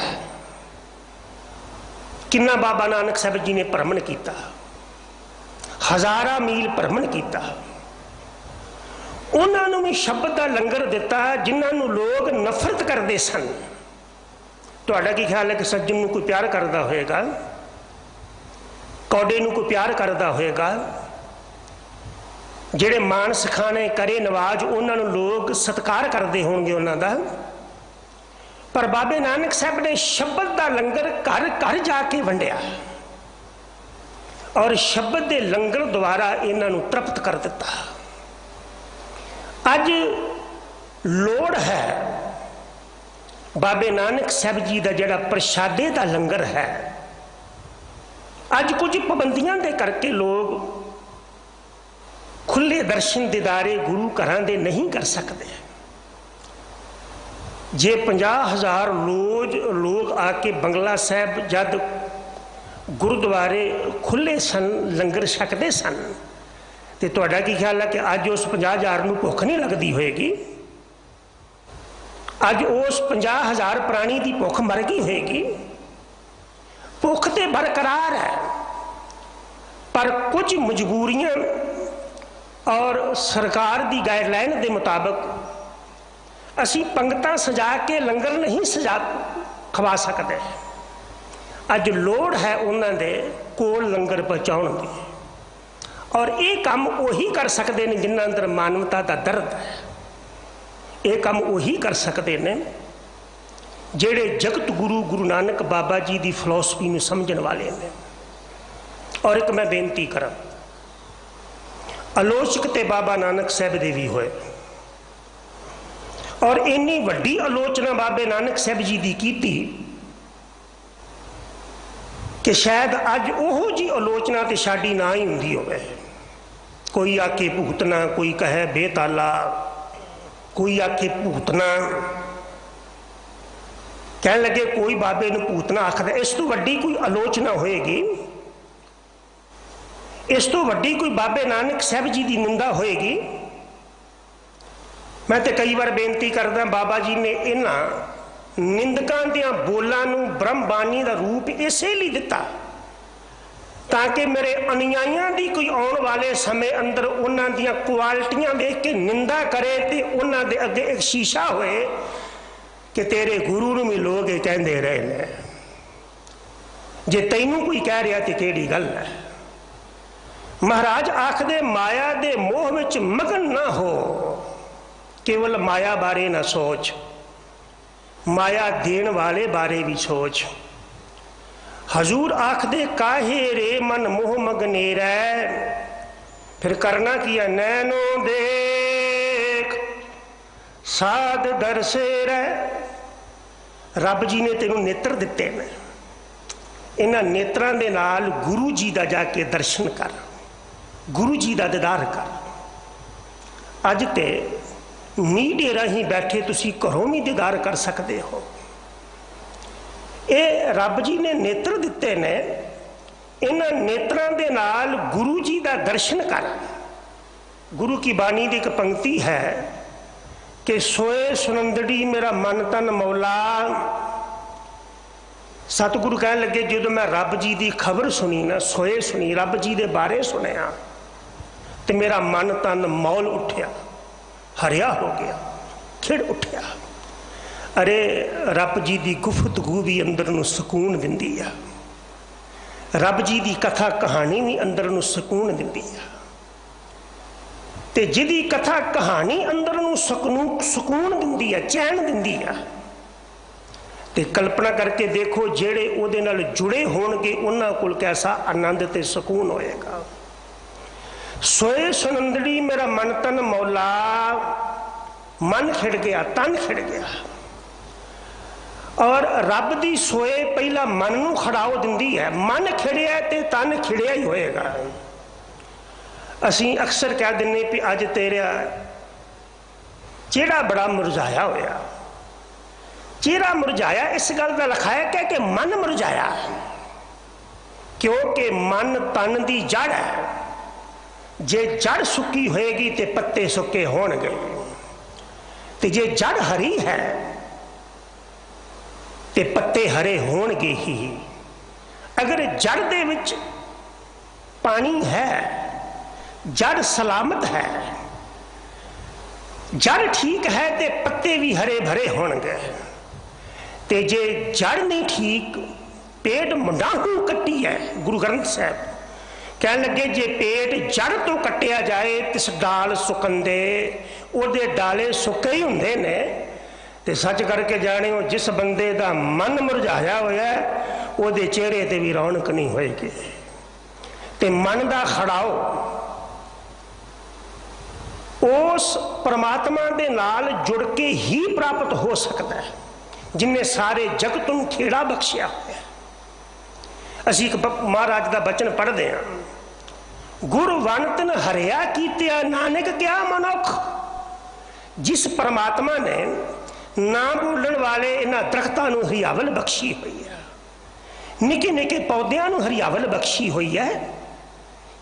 किन्ना बाबा नानक साहब जी ने भ्रमण किया, हज़ारां मील भ्रमण किया। उन्होंने भी शब्द का लंगर दिता जिन्होंने लोग नफरत करते सन। तुहाडा की ख्याल है कि सज्जन नूं कोई प्यार करता होएगा, कौडे नूं कोई प्यार करता होएगा, जेड़े मानस खाने करे नवाज उन्होंने लोग सत्कार करते होंगे उन्हों का। पर बाबे नानक साहब ने शब्द का लंगर घर घर जाके वंडिया और शब्द के लंगर द्वारा इन्हों तृप्त कर दिता। अज लोड़ है बाबे नानक साहब जी का जिहड़ा प्रशादे का लंगर है, अज कुछ पाबंदियां दे करके लोग खुले दर्शन दीदारे गुरु घरां दे नहीं कर सकते। जे 50,000 लोग आके बंगला साहब जद गुरुद्वारे खुले सन लंगर छकते सन, तो तुहाडा की ख्याल है कि अज उस 50,000 नूं भुख नहीं लगती होएगी? अज उस 50,000 प्राणी की भुख मर गई होएगी? भुख तो बरकरार है, पर कुछ मजबूरियां और सरकार की गाइडलाइन के मुताबिक असी पंगतां सजा के लंगर नहीं सजा खवा सकते। अज लोड़ है उन्होंने कोल लंगर पहुँचाने की, और ये काम उही कर सकते हैं जिन्हां अंदर मानवता का दर्द है। ये काम उही कर सकते हैं जेड़े जगत गुरु गुरु नानक बाबा जी की फिलोसफी में समझण वाले ने। और एक मैं बेनती करा, आलोचक ते बाबा नानक साहब दे भी होए, और इन्नी वड्डी आलोचना बाबे नानक साहब जी की कीती कि शायद अज ओहो जी आलोचना तो साड़ी ना ही होंदी होवे। कोई आके भूतना, कोई कहे बेताला, कोई आके भूतना, कह लगे कोई बाबे नूं भूतना आखदा। इस तो वड्डी कोई आलोचना होएगी, इस तो वड्डी कोई बाबे नानक साहब जी की निंदा होएगी? मैं तो कई बार बेनती करदा, बाबा जी ने इन्हां निंदकां दियां बोलां नूं ब्रह्मबाणी का रूप इसे लिए दिता ताकि मेरे अनुयायियों की कोई आने वाले समय अंदर उन्हां दियां क्वालिटियां देख के निंदा करे तो उन्हां दे अगे एक शीशा होए कि तेरे गुरु नूं भी लोग ये कहते रहे ने, जे तैनूं कोई कह रहा तो केड़ी गल है। महाराज आखदे माया दे मोह विच मगन ना हो, केवल माया बारे ना सोच, माया देण वाले बारे भी सोच। हजूर आखदे काहे रे मन मोह मगनेरै, फिर करना किया नैनो देख साध दरसे रह। रब जी ने तेनों नेत्र दिते ने, इन्हां नेत्रां दे नाल गुरु जी का जाके दर्शन कर, गुरु जी का दीदार कर। अज ते मीडिया राही बैठे तुसी घरों भी दीदार कर सकते हो। ये रब जी ने नेत्र दिते ने, इन्हां नेत्रां दे नाल गुरु जी का दर्शन कर। गुरु की बाणी की एक पंक्ति है कि सोए सुनंदड़ी मेरा मन तन मौला। सतगुरु कह लगे जो मैं रब जी की खबर सुनी ना, सोए सुनी, रब जी के बारे सुनिया, तो मेरा मन तन मौल उठिया, हरिया हो गया, खिड़ उठिया। अरे रब जी की गुफ्तगू भी अंदर नूं सुकून दिंदी है, रब जी की कथा कहानी भी अंदर नूं सुकून दिंदी है। ते जिहदी कथा कहानी अंदर नूं सुकून दिंदी है, चैन दिंदी है, ते कल्पना करके देखो जेड़े उहदे नाल जुड़े होणगे उन्हां कोल कैसा आनंद ते सुकून होएगा। सोए सुनंदड़ी मेरा मन तन मौला, मन खिड़ गया, तन खिड़ गया। और रब दी सोए पहला मन नूं खड़ाओ दिंदी है, मन खिड़िया ते तन खिड़िया ही होएगा। असी अक्सर कह दिने भी अज तेरा चेहरा बड़ा मुरझाया होया। चेहरा मुरझाया इस गल का लिखाया क्या कि मन मुरझाया, क्योंकि मन तन की जड़ है। जे जड़ सुक्की होएगी तो पत्ते सुक्के होणगे, ते जे जड़ हरी है तो पत्ते हरे होणगे ही। अगर जड़ दे विच पानी है, जड़ सलामत है, जड़ ठीक है तो पत्ते भी हरे भरे होणगे। ते जे जड़ नहीं ठीक, पेट मुंडाहू कट्टी है। गुरु ग्रंथ साहब कह लगे जे पेट जड़ तो कट्टिया जाए तिस डाल सुकंदे, उहदे डाले सुके ही हुंदे ने। ते सच करके जाने हो, जिस बंदे दा मन मुरझाया होया उहदे चेहरे ते भी रौनक नहीं होएगी। ते मन दा खड़ाओ उस परमात्मा दे नाल जुड़ के ही प्राप्त हो सकता है जिन्हें सारे जगत नूं खेड़ा बख्शिया होया। असीं एक महाराज दा बचन पढ़दे हां, गुर वंतन हरिया कीतिया नानक क्या मनुख। जिस परमात्मा ने ना बोलण वाले इन्हां दरख्तां नूं हरियावल बख्शी हुई है, निके निके पौधियां नूं हरियावल बख्शी हुई है,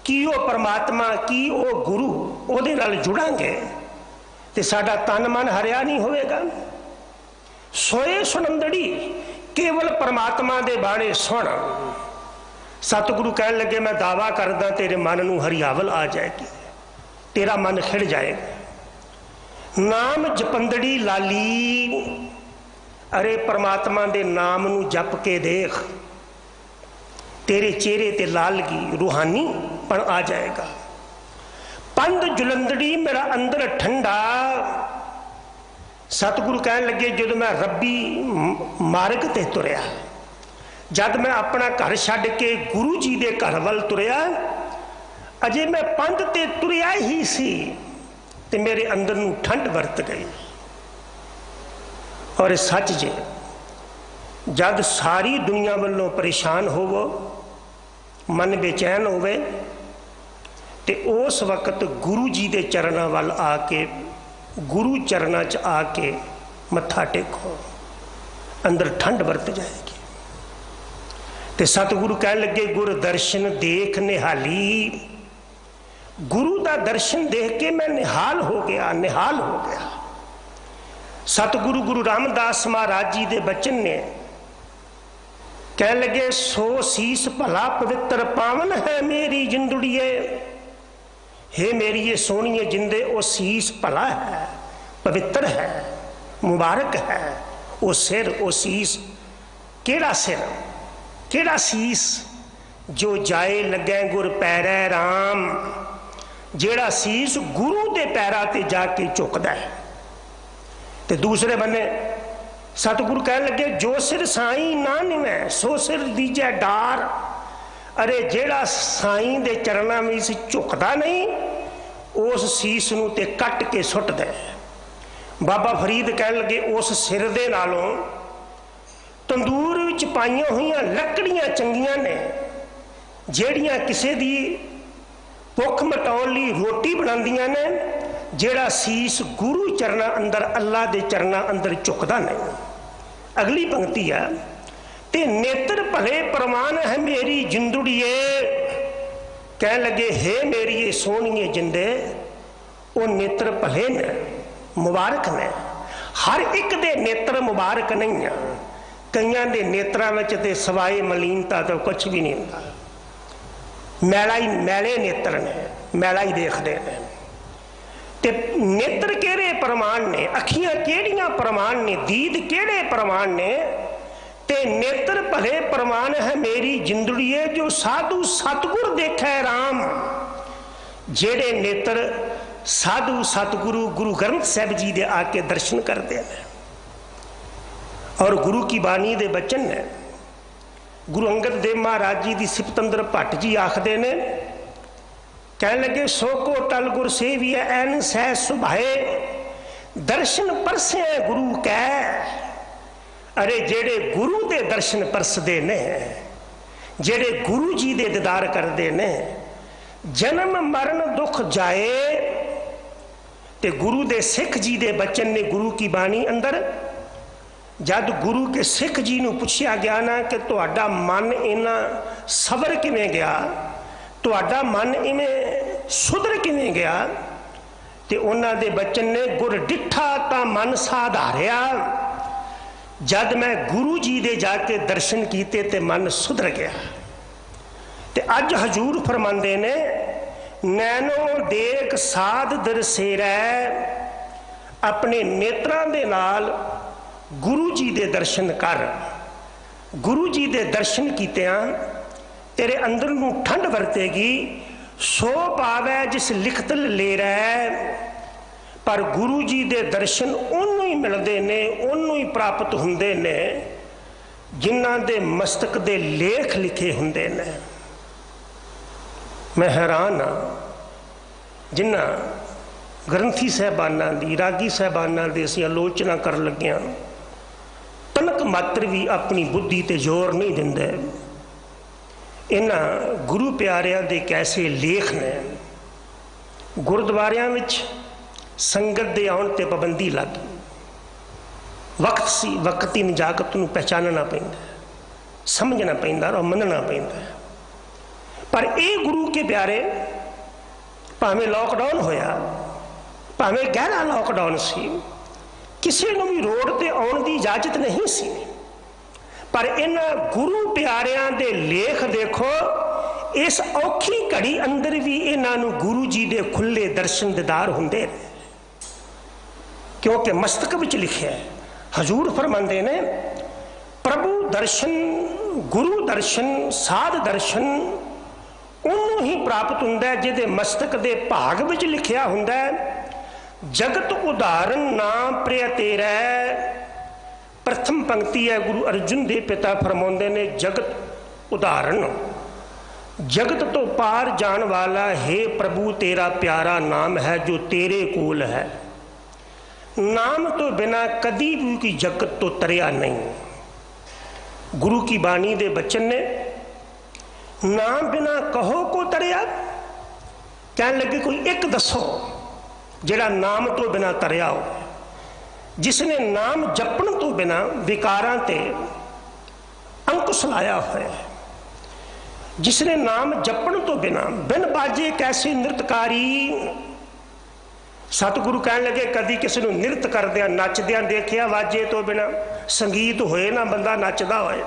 कि वो परमात्मा की वो गुरु उहदे नाल जुड़ांगे ते साडा तन मन हरिया नहीं होवेगा। सोए सुनंदड़ी केवल परमात्मा दे बाणे सुन। सतगुरु कह लगे मैं दावा करदा तेरे मन नूं हरियावल आ जाएगी, तेरा मन खिड़ जाएगा। नाम जपंदड़ी लाली, अरे परमात्मा दे नाम नूं जप के देख, तेरे चेहरे ते लालगी रूहानी पण आ जाएगा। पंध जुलंदड़ी मेरा अंदर ठंडा। सतगुरु कह लगे जब मैं रब्बी मार्ग ते तुरया, जब मैं अपना घर छड्ड के गुरु जी दे घर वल तुरया, अजे मैं पंध ते तुरया ही सी ते मेरे अंदर नूं ठंड वरत गई। और सच जे जब सारी दुनिया वालों परेशान होवो, मन बेचैन होवे, ते उस वक्त गुरु जी दे चरणों वाल आके, गुरु चरणों च आके मत्था टेको, अंदर ठंड वरत जाएगी। ते सतगुरु कह लगे गुर दर्शन देख निहाली। गुरु का दर्शन देख के मैं निहाल हो गया, निहाल हो गया। सतगुरु गुरु रामदास महाराज जी दे बचन ने कह लगे सो शीस भला पवित्र पावन है मेरी जिंदड़िए। हे मेरी ये सोहणिए जिंदे ओ शीस भला है, पवित्र है, मुबारक है। ओ सिर ओ शीस, केड़ा सिर केड़ा शीस जो जाए लगे गुर पैरै राम। जेड़ा शीस गुरु के पैरों ते जाके झुकदा है। ते दूसरे बन्ने सतगुरु कह लगे जो सिर साई ना निवै सो सिर दीजै डार। अरे जेड़ा साई दे चरणों में झुकदा नहीं, उस शीस नूं ते कट के सुट दे। बाबा फरीद कह लगे उस सिर दे नालों तंदूर विच पाइयां हुई लकड़ियां चंगियां ने, जेड़ियां किसे दी भुख मिटाउण लई रोटी बनांदियां ने। जेड़ा शीस गुरु चरणा अंदर, अल्लाह दे चरणा अंदर झुकदा नहीं। अगली पंक्ति है, ते नेत्र भले प्रमाण है मेरी जिंदड़िए। कह लगे हे मेरी ये सोहणिए जिंदे, वो नेत्र भले ने, मुबारक ने। हर एक दे नेत्र मुबारक नहीं है। कईयां दे नेत्रां विच ते सवाए मलीनता तो कुछ भी नहीं होता। मैला ही मैले नेत्र ने, मैला ही देखते हैं। ते नेत्र केड़े प्रमाण ने, अखियां केड़ियां प्रमाण ने, दीद केड़े प्रमाण ने। ते नेत्र भले प्रमाण है मेरी जिंदड़िए जो साधु सतगुर देखे राम। जेड़े नेत्र साधु सतगुरु गुरु ग्रंथ साहब जी दे आके दर्शन करते हैं। और गुरु की बाणी दे बचन ने गुरु अंगद देव महाराज जी की सिफत अंदर भट्ट जी आखते ने, कह लगे सो को टल गुर सेवी ऐन सह सुभाए दर्शन परसे गुरु कै। अरे जेड़े गुरु दे दर्शन परसदे ने, जेड़े गुरु जी दे दीदार करते ने, जन्म मरण दुख जाए। ते गुरु दे सिख जी दे बचन ने गुरु की बाणी अंदर, जब गुरु के सिख जी नूं पुछया गया ना कि तुहाडा मन इन्ना सबर किवें गया, तुहाडा मन इवें सुधर किवें गया, ते उन्हां दे बचन ने गुर डिठा तां मन साधारिया। जद मैं गुरु जी दे जाके दर्शन कीते ते मन सुधर गया। ते अज हजूर फरमांदे ने नैनो देख साध दरसेरै अपने नेत्रां दे नाल गुरु जी दे दर्शन कर। गुरु जी दे दर्शन कीतियां तेरे अंदर नूं ठंड वरतेगी। सो पावै जिस लिखत ले रहा, पर गुरु जी दे दर्शन उन्होंने ही मिलते ने, उन्होंने ही प्राप्त हुंदे ने जिन्हां दे मस्तक दे लेख लिखे हुंदे ने। मैं हैरान हाँ जिन्हां ग्रंथी साहबानां दी, रागी साहबानां दी असीं आलोचना कर लगे हाँ, तनक मात्र भी अपनी बुद्धि ते जोर नहीं दिंदे। इन्हां गुरु प्यारियां दे कैसे लेख ने। गुरुद्वारियां विच संगत दे आउण ते पाबंदी लग गई। वक्त सी, वक्त की नजाकत नूं पहचानना पैंदा, समझना पैंदा और मनना पैंदा। पर ये गुरु के प्यारे, भावें लॉकडाउन होया, भावें गहरा लॉकडाउन सी, किसी को भी रोड ते आउण दी इजाजत नहीं सी, पर इन्हां गुरु प्यारियां दे लेख देखो। इस औखी घड़ी अंदर भी इन्हां नूं गुरु जी दे खुले दर्शन दीदार हुंदे ने, क्योंकि मस्तक विच लिखिआ है। हजूर फरमांदे ने प्रभु दर्शन, गुरु दर्शन, साध दर्शन उन्होंने ही प्राप्त हुंदा है जिहदे मस्तक दे भाग विच लिखिआ हुंदा है, जगत उदाहरण नाम प्रिय तेरा। प्रथम पंक्ति है गुरु अर्जुन देव पिता फरमाते ने, जगत उदाहरण, जगत तो पार जान वाला हे प्रभु तेरा प्यारा नाम है जो तेरे कोल है। नाम तो बिना कदी भी की जगत तो तरिया नहीं। गुरु की बाणी दे बचन ने, नाम बिना कहो को तरिया। कहने लगे कोई एक दसो जिहड़ा नाम तो बिना तरिया हो। जिसने नाम जपण तो बिना विकारां ते अंकुश लाया होया है, जिसने नाम जपण तो बिना बिन बाजे कैसे नृतकारी। सतगुरु कहने लगे कदी किसी को नृत करदिया नचदिया देखिया वाजे तो बिना। संगीत होए ना बंदा नचदा होए,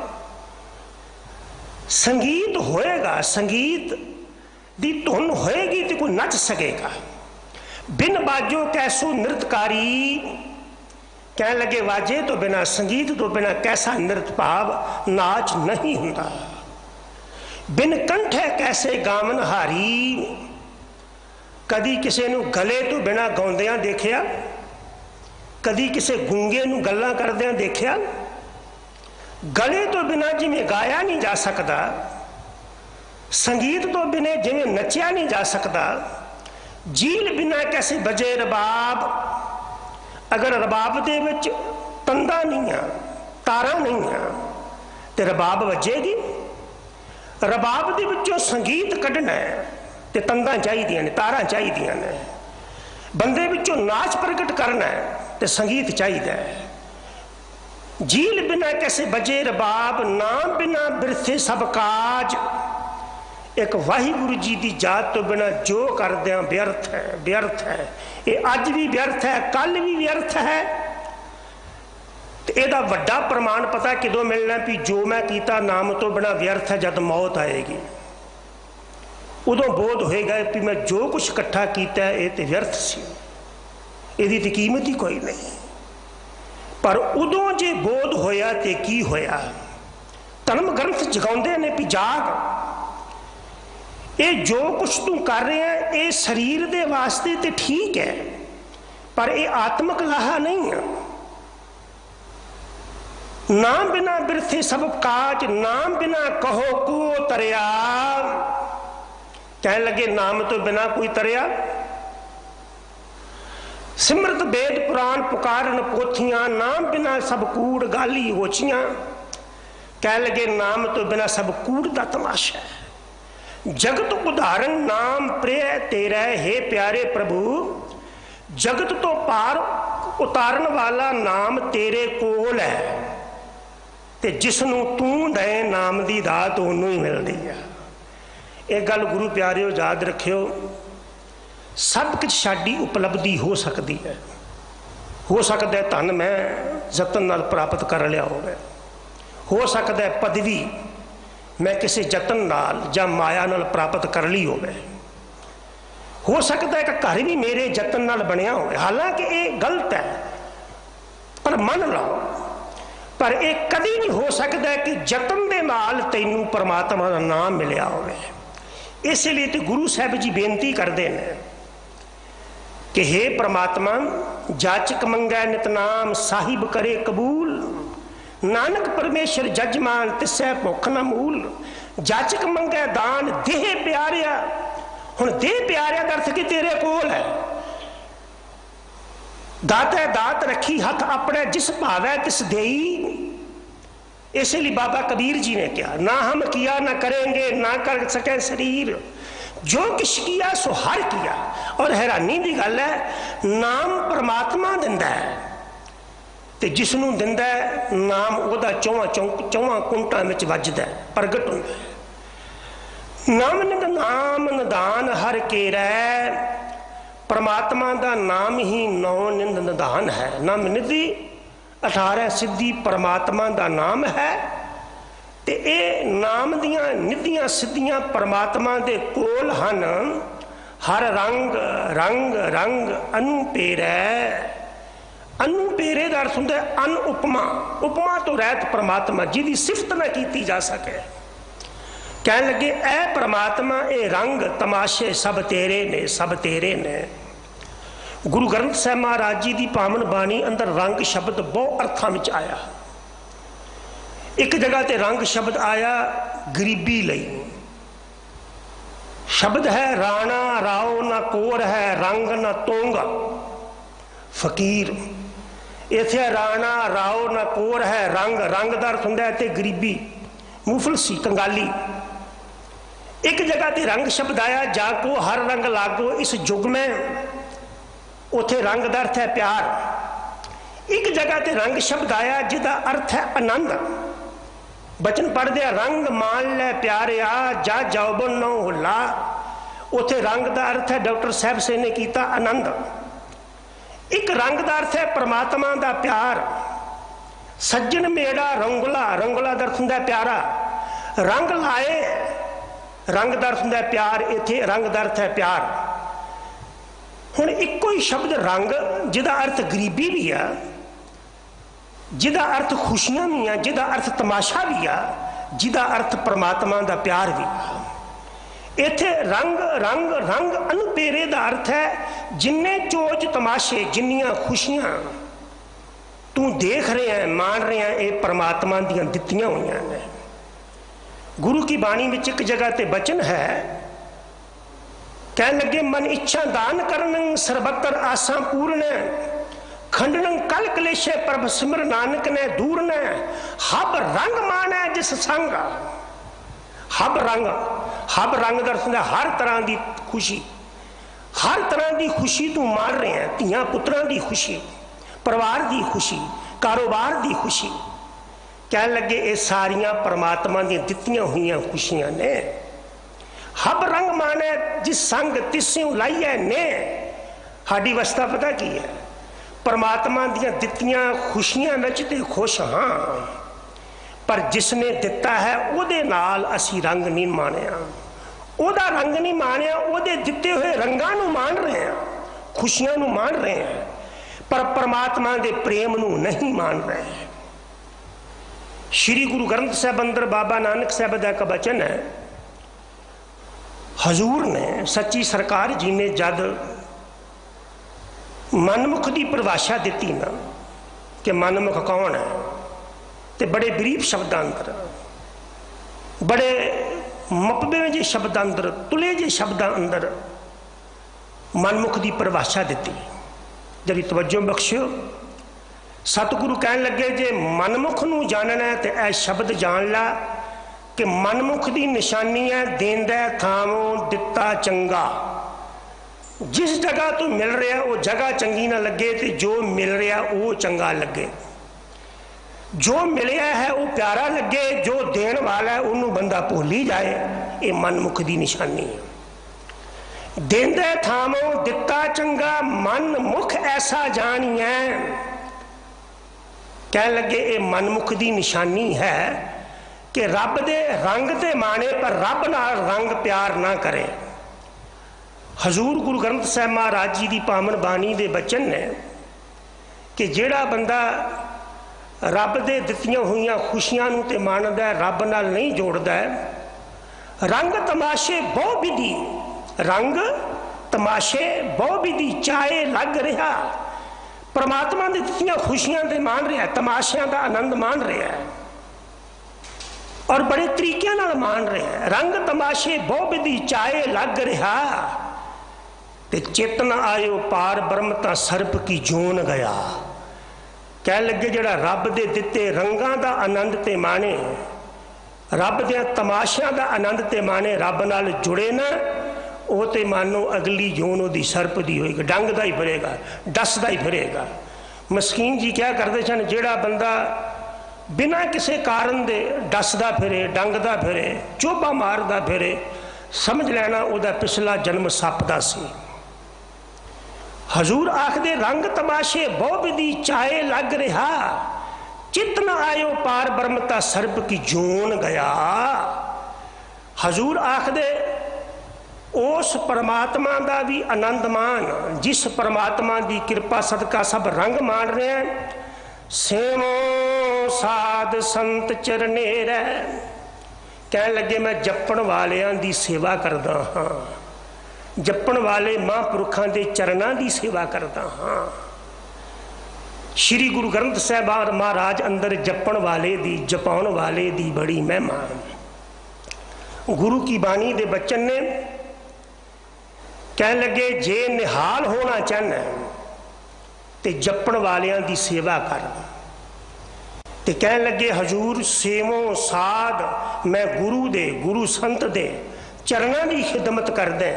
संगीत होएगा, संगीत दी धुन होएगी तो कोई नच सकेगा। बिन बाजो कैसो नृतकारी। कहने लगे वाजे तो बिना, संगीत तो बिना कैसा नृत भाव नाच नहीं हुंदा। बिन कंठे कैसे गावन हारी। कदी किसी नूं गले तो बिना गाउंदियां देखिया, कदी किसी गूंगे नूं गल्लां करदियां देखिया। गले तो बिना जिवें गाया नहीं जा सकता, संगीत तो बिना जिवें नचिया नहीं जा सकता। जील बिना कैसे बजे रबाब। अगर रबाब दे विच तंदा नहीं आ, तारा नहीं आ, तो रबाब वजेगी। रबाब दे विचों संगीत कढ़ना है तो तंदा चाहिए ने, तारा चाहिए ने। बंदे विचों नाच प्रगट करना है तो संगीत चाहिए। जील बिना कैसे बजे रबाब, नाम बिना बिरथे सब काज। एक वाहिगुरु जी की जात तो बिना जो करदे व्यर्थ है, व्यर्थ है। ये अज भी व्यर्थ है, कल भी व्यर्थ है। तो यदा वड्डा प्रमाण पता किदों मिलना भी जो मैं कीता नाम तो बिना व्यर्थ है। जब मौत आएगी उदों बोध होएगा कि मैं जो कुछ इकट्ठा किया है ये तो व्यर्थ सी, इहदी ते कीमत ही कोई नहीं। पर उदों जे बोध होया ते की होया। धर्म ग्रंथ जगाउंदे ने भी जाग, ये जो कुछ तू कर रहे हैं ये शरीर दे वास्ते तो ठीक है, पर ये आत्मक लाहा नहीं है। नाम बिना बिरथे सब काज, नाम बिना कहो को तरिया। कहने लगे नाम तो बिना कोई तरिया। सिमरत वेद पुराण पुकारन पोथियां, नाम बिना सब कूड़ गाली होचियां। कहने लगे नाम तो बिना सब कूड़ दा तमाशा है। जगत उदाहरण नाम प्रिय तेरा हे प्यारे प्रभु। जगत तो पार उतारन वाला नाम तेरे कोल है, ते जिसनों तू दे नाम की दात उन्होंने ही मिलती है। एक गल गुरु प्यारिओ याद रखियो, सब कुछ साडी उपलब्धि हो सकती है। हो सकता है धन मैं जतन नाल प्राप्त कर लिया हो सकता है पदवी मैं किसी जतन नाल या माया नाल प्राप्त कर ली हो सकता है कि घर भी मेरे जतन नाल बनया हो, हालांकि ये गलत है पर मन लो, पर यह कभी नहीं हो सकता कि जतन दे नाल तैनू परमात्मा का नाम मिलया हो। इसलिए तो गुरु साहब जी बेनती करते हैं कि हे परमात्मा, जाचक मंगै नितनाम साहिब करे कबूल, नानक परमेश्वर जजमान तिसै भुख न मूल। जाचक मंगै दान देह प्यारिया, हुण देह प्यारिया का अर्थ कि तेरे कोल है। दाता दात रखी हथ अपने जिस भावै तिस देई। इसलिए बाबा कबीर जी ने कहा, ना हम किया ना करेंगे ना कर सके शरीर, जो किश किया सो हर किया। और हैरानी की गल है, नाम परमात्मा दिंदा है ते जिसनों दिंदा है नाम उहदा चौवां कुंटां विच वजदा है, प्रगट हुंदा है। नाम निदान हर केरै, परमात्मा का नाम ही नौ निंद निदान है। नाम निधि 18 सिद्धि परमात्मा का नाम है ते ये नाम दियां निधियां सिद्धियां परमात्मा दे कोल हन। हर रंग रंग रंग अनुपेरै, अनुपेरे का अर्थ होंदा है अन उपमा, उपमा तो रहत परमात्मा जिहदी सिफत ना की जा सके। कह लगे ए परमात्मा ए रंग तमाशे सब तेरे ने, सब तेरे ने। गुरु ग्रंथ साहब महाराज जी की पावन बाणी अंदर रंग शब्द बहुत अर्थां विच आया। एक जगह ते रंग शब्द आया गरीबी लई, शब्द है राणा राव ना कोर है रंग ना तोंगा फकीर। इत्थे राणा राव ना कोर है रंग, रंग का अर्थ हुंदा है ते गरीबी मुफलसी कंगाली। एक जगह ते रंग शब्द आया जाको हर रंग लागो इस युग में, उथे रंग का अर्थ है प्यार। एक जगह ते रंग शब्द आया जिसका अर्थ है आनंद। बचन पढ़दे रंग मान लै प्यारिया जा जौबन नौ हुला, उथे रंग का अर्थ है डॉक्टर साहब से ने किया आनंद। एक रंग का अर्थ है परमात्मा का प्यार। सज्जन मेरा रंगला, रंगला का अर्थ हुंदा है प्यारा। रंग लाए, रंग का अर्थ हुंदा है प्यार, इत्थे रंग का अर्थ है प्यार। हुण इक्को ही शब्द रंग जिहदा अर्थ गरीबी भी है, जिहदा अर्थ खुशियां भी है, जिहदा अर्थ तमाशा भी है, जिहदा अर्थ परमात्मा का प्यार भी है। इत्थे रंग रंग रंग अनुपेरे का अर्थ है जिन्ने चोज तमाशे जिन्नियां खुशियां तू देख रहे हैं मान रहे हैं, ये परमात्मा दियां दित्तियां हुईयां ने। गुरु की बाणी में एक जगह ते वचन है, कह लगे मन इच्छा दान करन सर्वत्र आसा पूर्ण, खंडन कल कलेशे प्रभ सिमर नानक ने दूर ने। हब रंग माने जिस संग, हब रंग, हब रंग दर्शन हर तरह की खुशी, हर तरह की खुशी तू मान रहे हैं। धियां पुत्रां की खुशी, परिवार की खुशी, कारोबार की खुशी। कह लगे ये सारियां परमात्मा दी दित्तियां हुई खुशियां ने। हब रंग माने जिस संग तिस्यों लाइए ने। साडी अवस्था पता की है, परमात्मा दियां दित्तियां खुशियां विच ते खुश हाँ, पर जिसने दिता है उहदे नाल असी रंग नहीं मानिया, उहदा रंग नहीं मानिया, उहदे दिते हुए रंगां नूं मान रहे हैं, खुशियां नूं मान रहे हैं, पर परमात्मा दे प्रेम नूं नहीं मान रहे हैं। श्री गुरु ग्रंथ साहब अंदर बाबा नानक साहब का एक वचन है, हजूर ने सच्ची सरकार जी ने जद मनमुख की परिभाषा दी ना कि मनमुख कौन है, तो बड़े बरीफ शब्द अंदर, बड़े मपबे जे शब्द अंदर, तुले जे शब्द अंदर मनमुख की परिभाषा दी। जरी तवज्जो बख्शियो, सतगुरु कह लगे जे मनमुख नूं जानना है तो यह शब्द जान ला कि मनमुख की निशानी है देंदा थावों दिता चंगा। जिस जगह तो मिल रहा वो जगह चंगी ना लगे, तो जो मिल रहा वो चंगा लगे, जो मिलया है वो प्यारा लगे, जो देन वाला है उन्होंने बंदा भूल ही जाए। ये मनमुख की निशानी है। देंदा थावों दिता चंगा मन मुख ऐसा जानिए। कह लगे ये मनमुख की निशानी है कि रब दे रंग ते माने पर रब नाल रंग प्यार ना करे। हजूर गुरु ग्रंथ साहिब महाराज जी की पावन बाणी के बचन ने कि जिहड़ा बंदा रब दे दित्तियां हुई खुशियां नूं ते मानदा है, रब नाल नहीं जोड़दा है, रंग तमाशे बहु विधि, रंग तमाशे बहु विधि चाहे लग रहा, परमात्मा दी दित्तियां खुशियां ते मान रहा, तमाशियां दा आनंद मान रहा है और बड़े तरीके नाल मान रहा है। रंग तमाशे बहु विधि चाहे लग रहा, ते चेतन आयो पार ब्रह्म ता सर्प की जोन गया। कह लगे जड़ा रब दे दिते रंगां दा आनंद ते माने, रब दे तमाशियां दा आनंद ते माने, रब नाल जुड़े ना, वो तो मानो अगली जोन वो सर्प की होएगी, डंग का ही फिरेगा, डसदा ही फिरेगा। मस्कीन जी क्या करते सन, जेड़ा बंदा बिना किसी कारण दे डसदा फिरे, डंगदा फिरे, चोबा मारदा फिरे, समझ लेना उहदा पिछला जन्म सप दा सी। हजूर आखदे रंग तमाशे बहु विधि चाहे लग रहा, चित न आयो पार ब्रह्मता सर्प की जोन गया। हजूर आखदे उस परमात्मा का भी आनंद मान जिस परमात्मा की कृपा सदका सब रंग मान रहे हैं। सेवो साध संत चरनेर, कह लगे मैं जपण वालियां दी सेवा करदा हाँ, जपण वाले महापुरुखां दे चरणां दी सेवा करदा हाँ। श्री गुरु ग्रंथ साहिब महाराज अंदर जपण वाले दी, जपाउण वाले दी बड़ी महिमा। गुरु की बाणी दे बचन ने कह लगे जे निहाल होना चाहना तो जपण वालियां दी सेवा कर। ते कह लगे हजूर सेवो साध, मैं गुरु दे, गुरु संत दे चरणां दी खिदमत करदा,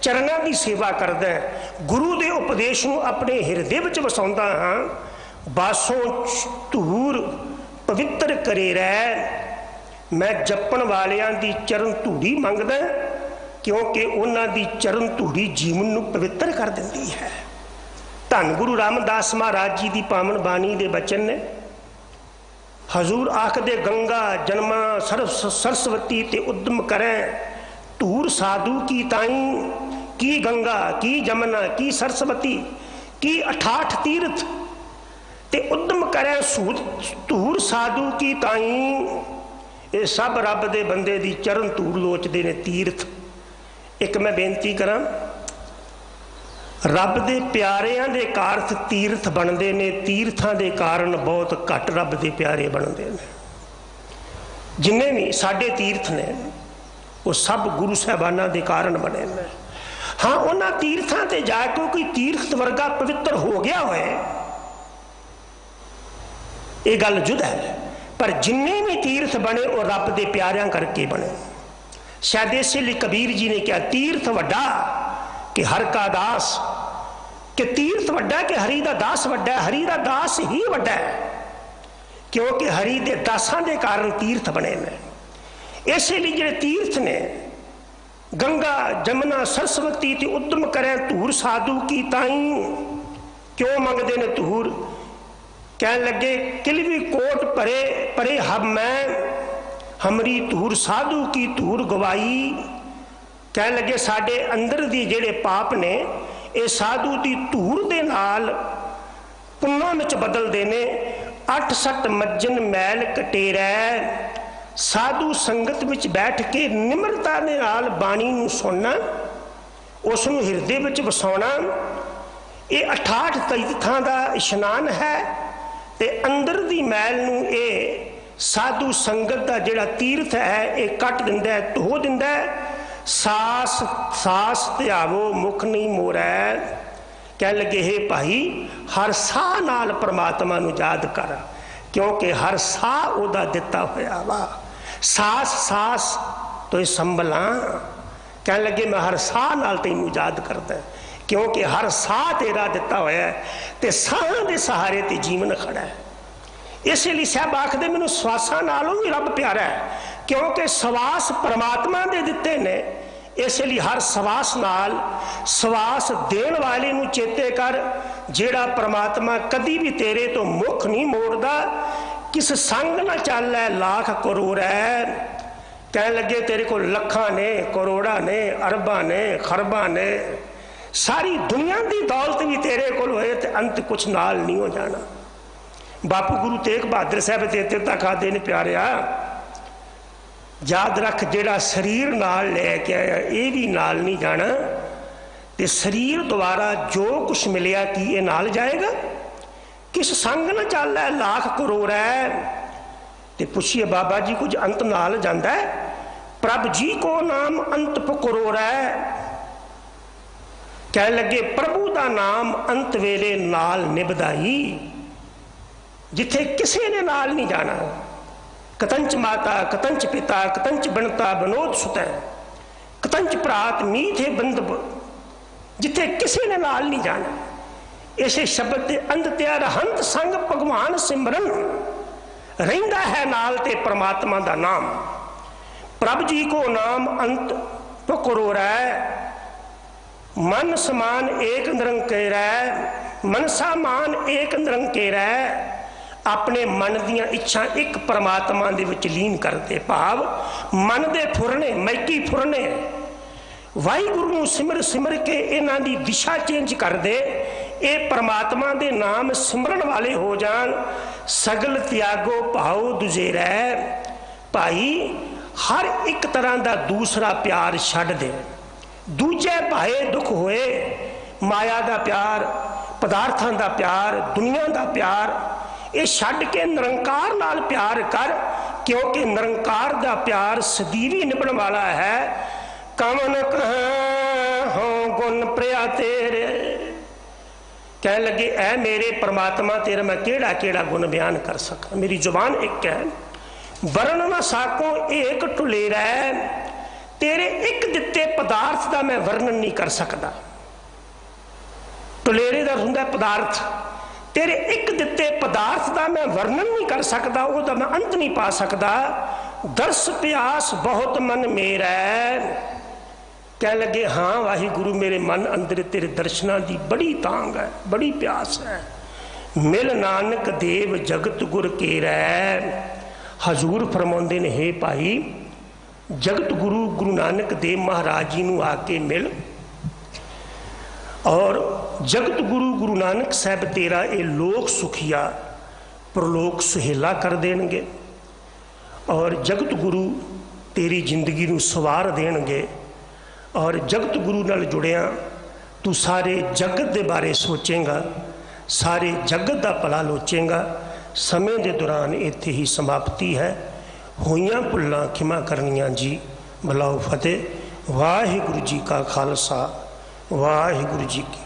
चरणां दी सेवा करदा, गुरु दे उपदेश नूं अपने हिरदे विच वसाउंदा हाँ। बासों धूर पवित्र करे रह, मैं जपण वालियां दी चरण धूड़ी मंगदा, क्योंकि उन्हां दी चरण धूड़ी जीवन नूं पवित्र कर दिंदी है। धन गुरु रामदास महाराज जी की पावन बाणी के बचन ने हजूर आखदे गंगा जन्मा सरस्वती ते उद्यम करें, धूर साधु की ताई, की गंगा की जमुना की सरस्वती की 68 तीर्थ, ते उद्यम करें धूर साधु की ताई। ये सब रब दे बंदे दी चरण धूर लोचदे ने तीर्थ। एक मैं बेनती करा, रब दे प्यारियां दे कारथ तीर्थ बनते ने, तीर्थां दे कारण बहुत घट रब दे प्यारे बनते हैं। जिन्ने भी साडे तीर्थ ने वो सब गुरु साहबाना दे कारण बने ने। हाँ उन्हां तीर्थां ते जाके कोई तीर्थ वर्गा पवित्र हो गया होए ये गल जुदा है, पर जिन्ने भी तीर्थ बने वो रब दे प्यारियां करके बने। शायद इसलिए कबीर जी ने क्या तीर्थ वड्डा कि हर का दास, कि तीर्थ वड्डा कि हरि दा दास वड्डा है, हरि दा दास ही वड्डा है, क्योंकि हरि दे दासां दे कारण तीर्थ बने ने। इसलिए जेडे तीर्थ ने गंगा जमुना सरस्वती ते उद्यम करें धूर साधु की ताई, क्यों मंगते ने धूर? कह लगे किलवी कोट परे परे हब मैं, हमरी धूर साधु की धूर गवाई। कह लगे साडे अंदर दी जेड़े पाप ने ये साधु की धूर दे नाल पुन्नां विच बदल देने। 8 मज्जन मैल कटेरै, साधु संगत विच बैठ के निम्रता दे नाल बाणी नूं सुनना, उस नूं हिरदे विच वसाउणा। ये 68 तीर्थां दा इशनान है ते अंदर दी मैल नूं ये साधु संगत का जिहड़ा तीर्थ है ये कट दिंदा है, धो दिंदा है। सास सास ध्यावो मुख नहीं मोरै, कह लगे हे भाई हर साह नाल परमात्मा नूं याद कर, क्योंकि हर साह उहदा दिता होया वा। सास सास तो संभला, कह लगे मैं हर साह नाल तैनूं याद करदा, क्योंकि हर साह तेरा दिता होया है, ते साह दे सहारे ते जीवन खड़ा है। इसलिए साहब आखदे मैनूं स्वासां नालों भी रब प्यारा है, क्योंकि सवास परमात्मा दे दिते ने। इसलिए हर सवास नाल सवास देण वाले नूं चेते कर, जेड़ा परमात्मा कदी भी तेरे तो मुख नहीं मोड़दा। किस संग न चालै लाख करोड़ है। कह लगे तेरे को लखा ने, करोड़ा ने, अरबा ने, खरबा ने, सारी दुनिया की दौलत भी तेरे को होए ते अंत कुछ नाल नहीं हो जाना। बापू गुरु तेग बहादुर साहब ते तक आदे ने प्यारिया याद रख, जेड़ा शरीर नाल लैके आया ये भी नाल नहीं जाना, ते शरीर द्वारा जो कुछ मिलिया कि ये नाल जाएगा। किस संग न चालै लाख करोड़ है। ते पुछिए बाबा जी कुछ अंत नाल जाता है। प्रभ जी को नाम अंत करोड़ है। कह लगे प्रभु का नाम अंत वेले नाल निभदाई, जिथे किसी ने नाल नहीं जाना। कतंच माता कतंच पिता कतंच बनता बनोद सुतै, कतंच भरात मीठे बंद, जिथे किसी ने नाल नहीं जाना। इसे शब्द के अंत हंत संग भगवान सिमरन, रहिंदा है नाल ते परमात्मा का नाम। प्रभ जी को नाम अंत करोड़ है। मन समान एक निरंकेर है, मनसा मान एक निरंकेर है। अपने मन दियां इच्छा एक परमात्मा दे विच लीन करते, भाव मन दे फुरने मैकी फुरने वाहिगुरु नूं सिमर सिमर के इन्हां दी दिशा चेंज कर दे। ये परमात्मा दे नाम सिमरन वाले हो जान। सगल त्यागो भाव दूजे रह। भाई हर एक तरह का दूसरा प्यार छड्ड दे। दूजे भाए दुख होए, माया का प्यार, पदार्थां का प्यार, दुनिया का प्यार, ये छड्ड के निरंकार नाल प्यार कर, क्योंकि निरंकार का प्यार सदीवी निभण वाला है। कवन कहाँ हो गुण प्रिया तेरे। कह लगे ऐ मेरे परमात्मा तेरा मैं केड़ा केड़ा गुण बयान कर सका। मेरी जुबान एक है, वर्ण न साको एक टुलेरा है। तेरे एक दिते पदार्थ का मैं वर्णन नहीं कर सकता। टुलेरे का हुंदा पदार्थ, तेरे एक दिते पदार्थ का मैं वर्णन नहीं कर सकता, वो मैं अंत नहीं पा सकता। दर्श प्यास बहुत मन मेरा है। कह लगे हाँ वाहिगुरु मेरे मन अंदर तेरे दर्शना की बड़ी तांग है, बड़ी प्यास है। मिल नानक देव जगत गुर के रै। हजूर फरमाउंदे ने हे भाई जगत गुरु गुरु नानक देव महाराज जी नूं आके मिल, और जगत गुरु गुरु नानक साहब तेरा ये लोक सुखिया प्रलोक सुहेला कर देंगे, और जगत गुरु तेरी जिंदगी नूं सवार देंगे। और जगत गुरु नाल जुड़िया तू सारे जगत के बारे सोचेगा, सारे जगत का भला लोचेगा। समय के दौरान इत्थे ही समाप्ति है। होइयां भुल्लां खिमा करनियां जी। भलाओ फतेह। वाहिगुरु जी का खालसा वाहिगुरु जी की